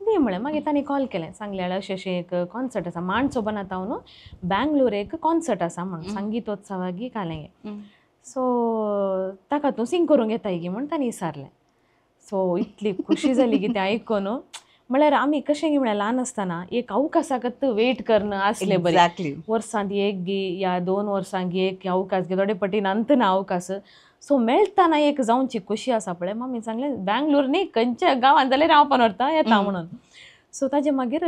दी म्हळें मागीर ताणें कॉल केलें सांगलें अशें एक कॉन्सर्ट आसा माणसोबनात हांव न्हू बँगलोर एक कॉन्सर्ट आसा म्हणून संगीतोत्सवाक कालेंगे सो ताका तूं सिंग करूंक येताय गी म्हूण ताणें विचारलें सो इतली खुशी जाली की तें आयकून म्हळ्यार आमी कशें गी म्हळ्यार ल्हान आसतना एक अवकाशाकच वेट करणं आसले बरें वर्सांत एक गी या 2 वर्सांक एक अवकाश गे थोडे पटीन अंतना अवकाश सो मेळटाना एक जावची खुशी आसा पळय मम्मी सांगलें बँगलोर न्ही खंयच्या गांवांत जाल्यार रावपान व्हरता येता म्हणून सो ताजे मागीर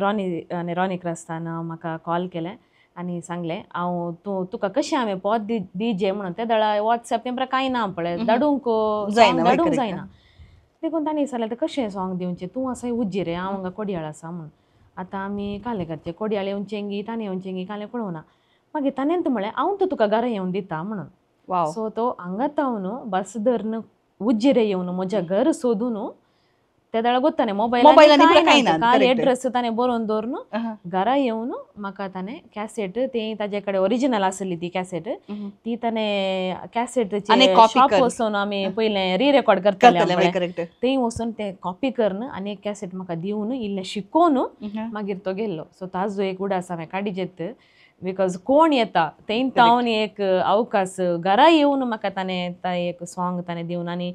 रॉनी क्रास्तान म्हाका कॉल केलें आनी सांगलें हांव तुका कशें हांवें पोत दिजे म्हणून त्या दळा वॉट्सॅप तेंपरा कांय ना पळय धाडूंक जायना देखून ताणें विचारलें तर कशें सॉंग दिवचें तूं आसा उज्जिरे हांव हांगा कोडयाळ आसा म्हणून आतां आमी काले करचें कोडयाळ येवचेंगी ताणें येवचेंगी कालें कळोना मागीर ताणेंत म्हळें हांव तुका घरा येवन दिता म्हणून सो तो हांगा तावन बस धरून उज्जिरे येवन म्हज्या घर सोदून त्या दाळा गोत्ताने मोबायल एड्रेस ताणें बरोवन दवरून घरा येवन म्हाका ताणें कॅसेट ती ताजे कडेन ओरिजिनल आसली ती कॅसेट ती ताणें कॅसेटचे शॉप वचून आमी पयलें रिरेकॉर्ड करताले थंय वचून ते कॉपी करून आनी एक कॅसेट म्हाका दिवन इल्लें शिकोवन मागीर तो गेल्लो सो ताजो एक उडास हांवें काडिजेत बिकॉज कोण येता थंय तावन एक अवकाश घरा येवन म्हाका ताणें एक सॉंग ताणें दिवन आनी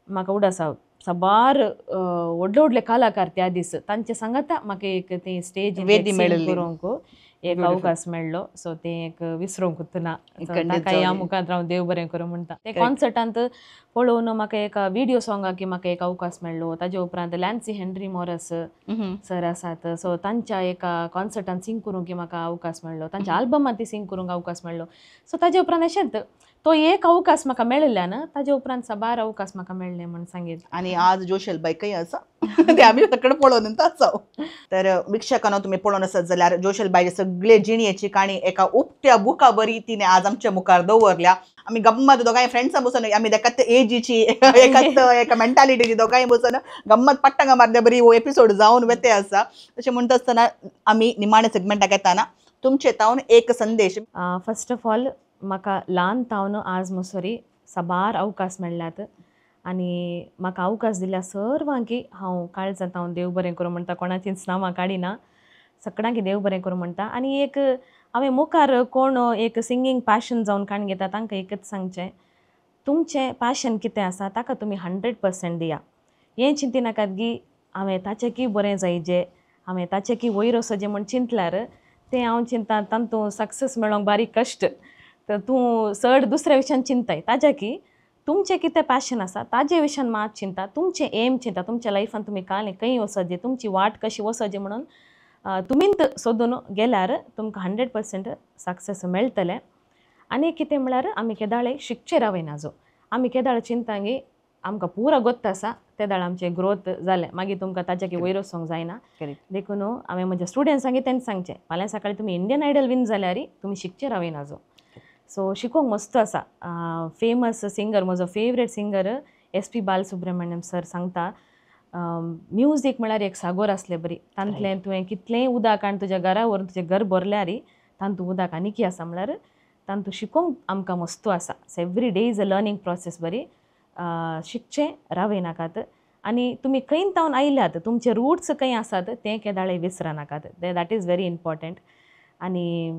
म्हाका उडासा साबार व्हडले व्हडले कलाकार त्या दीस तांचे सांगात म्हाका एक ते स्टेज करूंक एक अवकाश मेळ्ळो सो ते एक विसरूंक ना ह्या मुखांत रावन देव बरें करूं म्हणटा ते कॉन्सर्टांत पळोवन म्हाका एक व्हिडिओ सॉंगाक म्हाका एक अवकाश मेळ्ळो ताजे उपरांत लॅन्सी हेनरी मॉरस सर आसात सो तांच्या एका कॉन्सर्टान सिंग करूंक म्हाका अवकाश मेळ्ळो तांच्या आल्बमांत सिंग करूंक अवकाश मेळ्ळो सो ताजे उपरांत अशेंच तो एक अवकाश म्हाका मेळिल्ल्यान ताजे उपरांत साबार अवकाश म्हाका मेळ्ळे म्हण सांगीत आनी आज जोशलबाई खंय आसा ते आमी ताकडे पळोवन आसा तर विक्षकांनो तुमी पळोवन आसत जाल्यार जोशलबाईची सगळे जिणयेची काणी एका उक्त्या बुका बरी तिने आज आमच्या मुखार दवरल्या आमी गम्मत दोगांय फ्रेंड्सां बसून आमी एकाच एजीची एकाच एका मेंटालिटीची दोगांय बसून गम्मत पट्टांगा मारल्या बरी हो एपिसोड जावन वेते आसा तशें म्हणटा आसतना आमी निमाणे सेगमेंटाक येताना तुमचे तावन एक संदेश फर्स्ट ऑफ ऑल म्हाका ल्हान तावन आज मुसोरी साबार अवकाश मेळ्ळ्यात आनी म्हाका अवकाश दिल्या सर्वांकी हांव काळजांत हांव देव बरें करूं म्हणटा कोणाचींच नांवां काडिना सगळ्यांक देव बरें करूं म्हणटा आनी एक हांवें मुखार कोण एक सिंगींग पॅशन जावन काण घेता तांकां एकच सांगचें तुमचें पॅशन कितें आसा ताका तुमी 100% दिया हें चिंती नाकात की हांवें ताचें बरें जायजें हांवें ताचें वयर वचचें म्हण चिंतल्यार तें हांव चिंता तातूंत सक्सेस मेळोंक बारीक कश्ट तर तूं चड दुसऱ्या विशयान चिंताय ताज्या की तुमचें कितें पॅशन आसा ताजे विशयान मात चिंता तुमचें एम चिंता तुमच्या लायफान तुमी कालें खंय वचचें तुमची वाट कशी वचचें म्हणून तुमींत सोदून गेल्यार तुमकां 100% सक्सेस मेळटलें आनी कितें म्हळ्यार आमी केदाळे शिकचे रावय नाजो आमी केदाळ चिंता की आमकां पुरो गोत्त आसा ते दाळ आमचे ग्रोथ जालें मागीर तुमकां ताच्या की वयर वचोंक जायना देखून हांवें म्हज्या स्टुडंट्सांक तेंच सांगचें फाल्यां सकाळी तुमी इंडियन आयडल विन जाल्यार तुमी शिकचे रावनाजो सो शिकोवंक मस्त आसा फेमस सिंगर म्हजो favourite singer SP Balasubrahmanyam sir सांगता म्युजीक म्हळ्यार एक सागोर आसलें बरी तांतलें तुवें कितलेंय उदक आनी तुज्या घरा व्हरून तुजें घर भरल्यार तांतू उदक आनीक आसा म्हळ्यार तांतू शिकोवंक आमकां मस्तो आसा so every day is a learning process बरी शिकचें रावनाकात आनी तुमी खंय तावन आयल्यात तुमचे रुट्स खंय आसात ते केदाळे विसरनाकात दॅट इज व्हेरी इम्पॉर्टंट आनी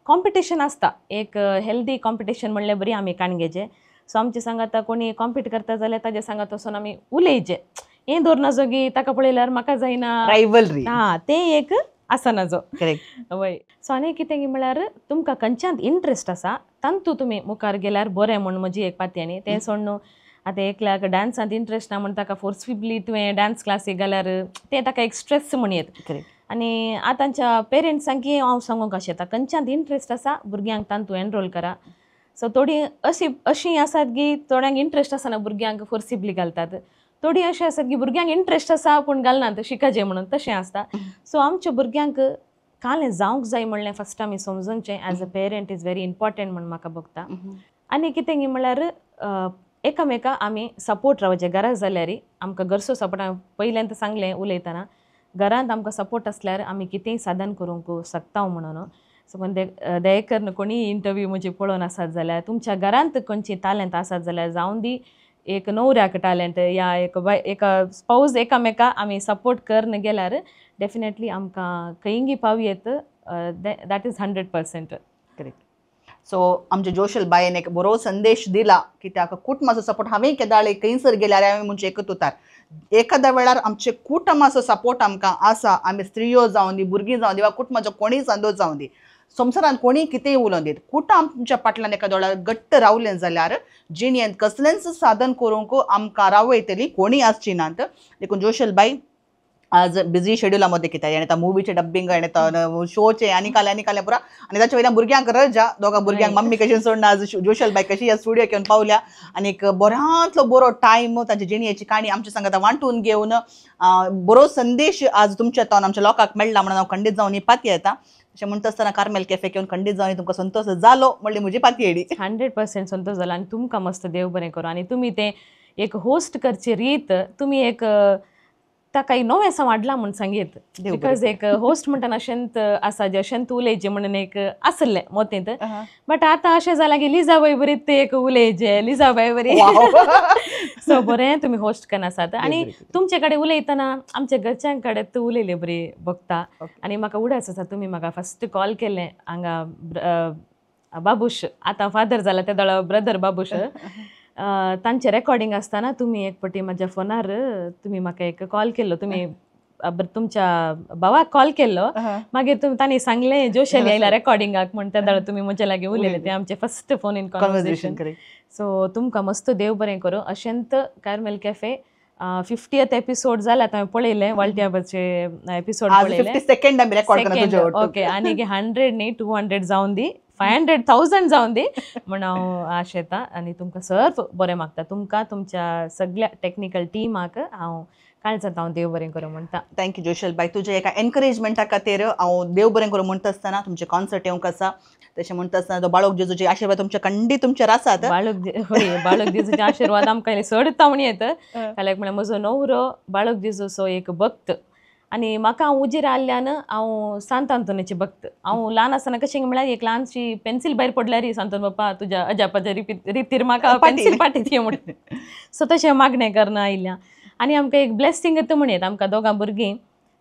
कॉम्पिटिशन आसता एक हेल्दी कॉम्पिटिशन म्हणलें बरी आमी काणगेचे सो आमचे सांगात कोणी कॉम्पीट करता जाल्यार ताजे सांगात वचून आमी उलयचे हें धरून जोगी ताका पळयल्यार म्हाका जायना रायवलरी तें एक आसना जो करेक्ट वय सो आनी कितें म्हळ्यार तुमकां खंयच्यात इंट्रस्ट आसा तांतू तुमी मुखार गेल्यार बरें म्हूण म्हजी एक पातयेनी तें सोड न्हू आतां एकल्याक डान्सांत इंट्रस्ट ना म्हूण ताका फोर्सफुली तुवें डान्स क्लासीक घाल्यार तें ताका एक स्ट्रेस म्हूण येत आनी आतांच्या पेरंट्सांक हांव सांगूंक अशें येता खंयच्यात इंट्रस्ट आसा भुरग्यांक तांतू एनरोल करा सो थोडी अशीं आसात की थोड्यांक इंट्रस्ट आसना भुरग्यांक फोर्सिबली घालतात थोडी अशी आसात की भुरग्यांक इंट्रस्ट आसा पूण घालनात शिकाचें म्हणून तशें आसता सो आमच्या भुरग्यांक कालें जावंक जाय म्हणलें फस्ट आमी समजूंचें as a parent is very important म्हणून म्हाका भोगता आनी कितें म्हळ्यार एकामेकाक आमी सपोर्ट रावचे गरज जाल्यार आमकां घरचो सपोर्ट हांवें पयल्यांत सांगलें उलयतना घरांत आमकां सपोर्ट आसल्यार आमी कितेंय साधन करूंक शकता म्हणून सो कोण दयेकर कोणी इंटरव्यू म्हजे पळोवन आसात जाल्यार तुमच्या घरांत खंयची टॅलंट आसात जाल्यार जावं दी एक नवऱ्याक टॅलंट या एक स्पाउज एकामेका आमी सपोर्ट करन गेल्यार डेफिनेटली आमकां खंयी पावयेत दॅट इज 100% करेक्ट सो आमच्या जोशल बायन एक बरो संदेश दिला की त्या कुटुंबाचो सपोर्ट हांवें केदाळे खंयसर गेल्यार हांवें म्हणजे एकत उतार एखाद्या वेळार आमचे कुटुंबाचो सपोर्ट आमकां आसा आमी स्त्रियो जावं दी भुरगीं जावं दी वा कुटुंबाचो कोणीय सांदो जावं दी संवसारांत कोणी कितेंय उलोवन दीत कुटुंब आमच्या फाटल्यान एखाद्या वेळार घट्ट रावलें जाल्यार जिणेंत कसलेंच साधन करूंक आमकां रावयतली कोणी आसची नात देखून जोशल बाई आज बिझी शेड्युलामध्ये किती आणि आता मूवीचे डब्बिंग आणि शोचे आणि काले पुरा आणि त्याच्या वयल्यान भुरग्यांक रजा दोगा भुरग्यांक मम्मी कशी सोडना आज जोशल बाई कशी या स्टुडिओ घेवन पावल्या आणि एक बऱ्यांतलो बरो टायम तांच्या जिणेची काणी आमच्या सांगात वांटून घेवन बरो संदेश आज तुमच्या हातान आमच्या लोकांक मेळ्ळा म्हणून हांव खंडीत जावन ही पाती येता अशें म्हणटा आसतना कार्मेल कॅफे घेवन खंडीत जावन तुमकां संतोश जालो म्हणली म्हजी पाती येडी 100% संतोष जाला आनी तुमकां मस्त देव बरें करूं आनी तुमी तें एक होस्ट करची रीत तुमी एक ताका एक नवें वाडला म्हूण सांगीत बिकॉज एक होस्ट म्हणटा अशेंत आसा जे अशेंत उलयचे म्हणून एक आसलें मोतींत बट आतां अशें जालां की लिजा बाई बरी ते एक उलयचे लिजा बाई बरी सो बरें तुमी होस्ट करन आसात आनी तुमचे कडेन उलयतना आमच्या घरच्यां कडेन तूं उलयले बरी बगता आनी म्हाका उडास आसा तुमी म्हाका फस्ट कॉल केलें हांगा बाबूश आतां फादर जाला ते दळ ब्रदर बाबूश तांचे रेकॉर्डिंग आसतना तुमी एक पटी म्हाज्या फोनार तुमी म्हाका एक कॉल केल्लो तुमी तुमच्या भावाक कॉल केल्लो मागीर तांणी सांगलें जोशेली आयला रेकॉर्डिंगाक म्हण त्या दळ तुमी म्हजे लागीं उलयले तें आमचें first phone in conversation so तुमकां मस्त देव बरें करूं अशेंत कार्मेल कॅफे 50th एपिसोड जाला हांवें पळयलें वालट्याचे एपिसोड पळयले ओके आनी 100 न्ही 200 जावन दी 500,000 जावन दी म्हण हांव आश येता आनी तुमकां सर्व बरें मागता तुमकां तुमच्या सगळ्या टेक्निकल टिमाक हांव काळजांत हांव देव बरें करूं म्हणटा थँक्यू जोशल बाय तुजे एका एनकरेजमेंटा खातीर हांव देव बरें करूं म्हणटा आसतना तुमचे कॉन्सर्ट येवंक आसा तशें म्हणटा आसतना तो बाळोक जेजूचे आशिर्वाद तुमचे खंडीत तुमचेर आसात बाळोक जेजूचे आशिर्वाद आमकां चड तावणी येता काल्याक म्हळ्यार म्हजो नवरो बाळोक जेजूचो एक भक्त आनी म्हाका हांव उजीर आयल्यान हांव सांत आंतोनीचे भक्त हांव ल्हान आसतना कशें म्हळ्यार एक ल्हानशी पेन्सील भायर पडल्यार सांतोन बाप्पा तुज्या अजापाच्या रितीर म्हाका पेन्सील पाटी दी म्हणून सो तशें मागणें करना आयल्या आनी आमकां एक ब्लेसिंग येता म्हणत आमकां दोगां भुरगीं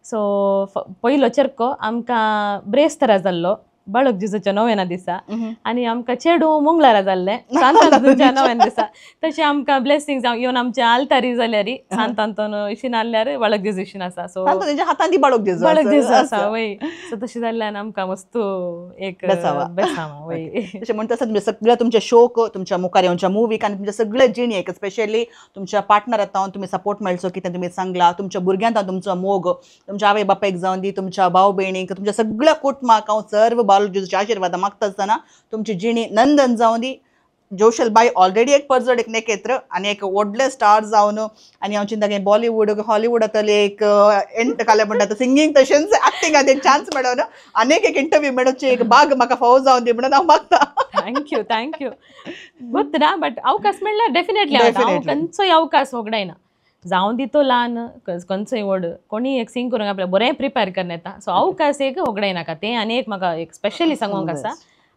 सो पयलो चेरको आमकां ब्रेस्तारा जाल्लो बाळोक जेजूच्या 9व्या दिसा आनी आमकां चेडू मंगळारा जाल्लें सांत आंतोनच्या 9व्या दिसा तशें आमकां ब्लेसिंग जावं येवन आमच्या आल्तारी जाल्यार सांत आंतोन इशीन आसल्यार बाळोक जेजू इशीन आसा सो हातांनी बाळोक जेजू आसा वय सो तशें जाल्ल्यान आमकां मस्त एक बेसांव वय तशें म्हणटा आसतना तुमचे सगळे तुमचे शोक तुमच्या मुखार येवच्या मुवीक आनी तुमच्या सगळे जिणेक स्पेशली तुमच्या पार्टनराक हांव तुमी सपोर्ट मेळचो कितें तुमी सांगला तुमच्या भुरग्यांक तुमचो मोग तुमच्या आवय बापायक जावन दी तुमच्या भाव भयणीक तुमच्या सगळ्या कुटुंबाक हांव सर्व बाळोक जेजूचे आशिर्वाद मागता आसतना तुमची जिणी नंदन जावन दी जोशल बाय ऑलरेडी एक परजड एक नेकेत्र आणि एक व्हडले स्टार जावन आणि हांव चिंता बॉलिवूड हॉलिवूडांतले एक एंट काले म्हणटा सिंगींग तशेंच एक्टिंगात एक चान्स मेळोन अनेक एक इंटरव्यू मेळोवची एक भाग म्हाका फावो जावन दी म्हणून हांव मागता. थँक्यू ಗೊತ್ತಿಲ್ಲ ಬಟ್ ಅವಕಾಶ ಮೆಳ್ಳ ಡೆಫಿನೆಟ್ಲಿ हांव खंयचोय अवकाश वगडायना जावं दितो ल्हान खंयचोय व्हड कोणी एक सिंग करूंक आपल्याक बरें प्रिपेर करून येता सो अवकाश एक वगडायनाका तें आनी एक म्हाका एक स्पेशली सांगूंक आसा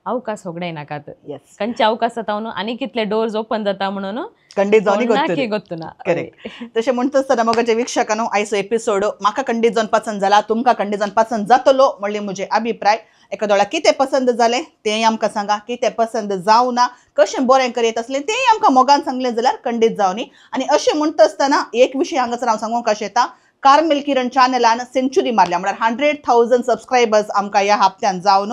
अवकाश वगडायनाकात खंयचे अवकाश जाता म्हणून आनी कितले डोर्स ओपन जाता म्हणून खंडीत जावन ಗೊತ್ತುना करेक्ट तशें म्हणटा आसतना मोगाचे वीक्षकांनो आयचो एपिसोड म्हाका खंडीत जावन पसंद जाला तुमकां खंडीत जावन पसंद जातलो म्हणले म्हजे अभिप्राय एकादोळा कितें पसंद जालें तेंय आमकां सांगा कितें पसंद जावं ना कशें बरें करीत आसलें तेंय आमकां मोगान सांगलें जाल्यार खंडीत जावनी आनी अशें म्हणटा आसतना एक विशय हांगासर हांव सांगूंक कशें येता कार्मेल किरण चॅनलान सेंच्युरी मारल्या म्हळ्यार 100,000 सबस्क्रायबर्स आमकां ह्या हप्त्यान जावन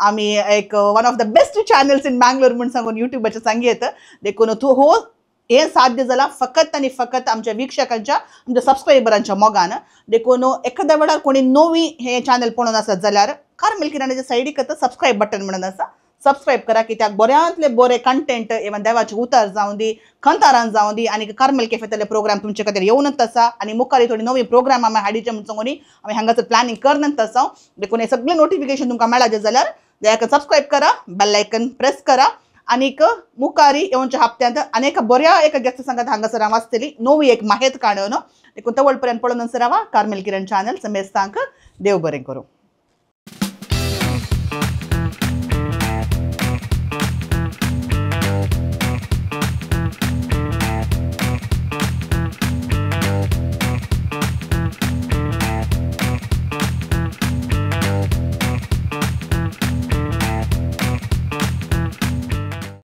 आमी एक one of the best channels in Bangalore म्हूण सांगून युट्यूबाचेर सांगयत देखून तूं हो हे साध्य जाला फकत आनी फकत आमच्या वीक्षकांच्या आमच्या सबस्क्रायबरांच्या मोगान देखून एखाद्या वेळार कोणी नवी हे चॅनल पळोवन आसत जाल्यार कार्मेल किरणाच्या सायडीक सबस्क्रायब बटन म्हणून आसा सबस्क्रायब करा कित्याक बऱ्यांतले बरे कंटेंट इवन देवाचे उतार जावं दी खंतारान जावं दी आनी कार्मेल कॅफेतले प्रोग्राम तुमचे खातीर येवनच आसा आनी मुखारी थोडी नवी प्रोग्राम आमी हाडीचे म्हणून सांगून आमी हांगासर प्लॅनिंग करनच आसा देखून हे सगळे नोटिफिकेशन तुमकां मेळाचे जाल्यार दयाक सबस्क्रायब करा बेल आयकन प्रेस करा आनीक मुखारी येवनच्या हप्त्यांत अनेक बऱ्या एका गेस्ट सांगात हांगासर हांव आसतली नवी एक माहेत काणून देखून तवळ पर्यंत पळोवन रावा कार्मेल किरण चॅनल समेस्तांक देव बरें करूं.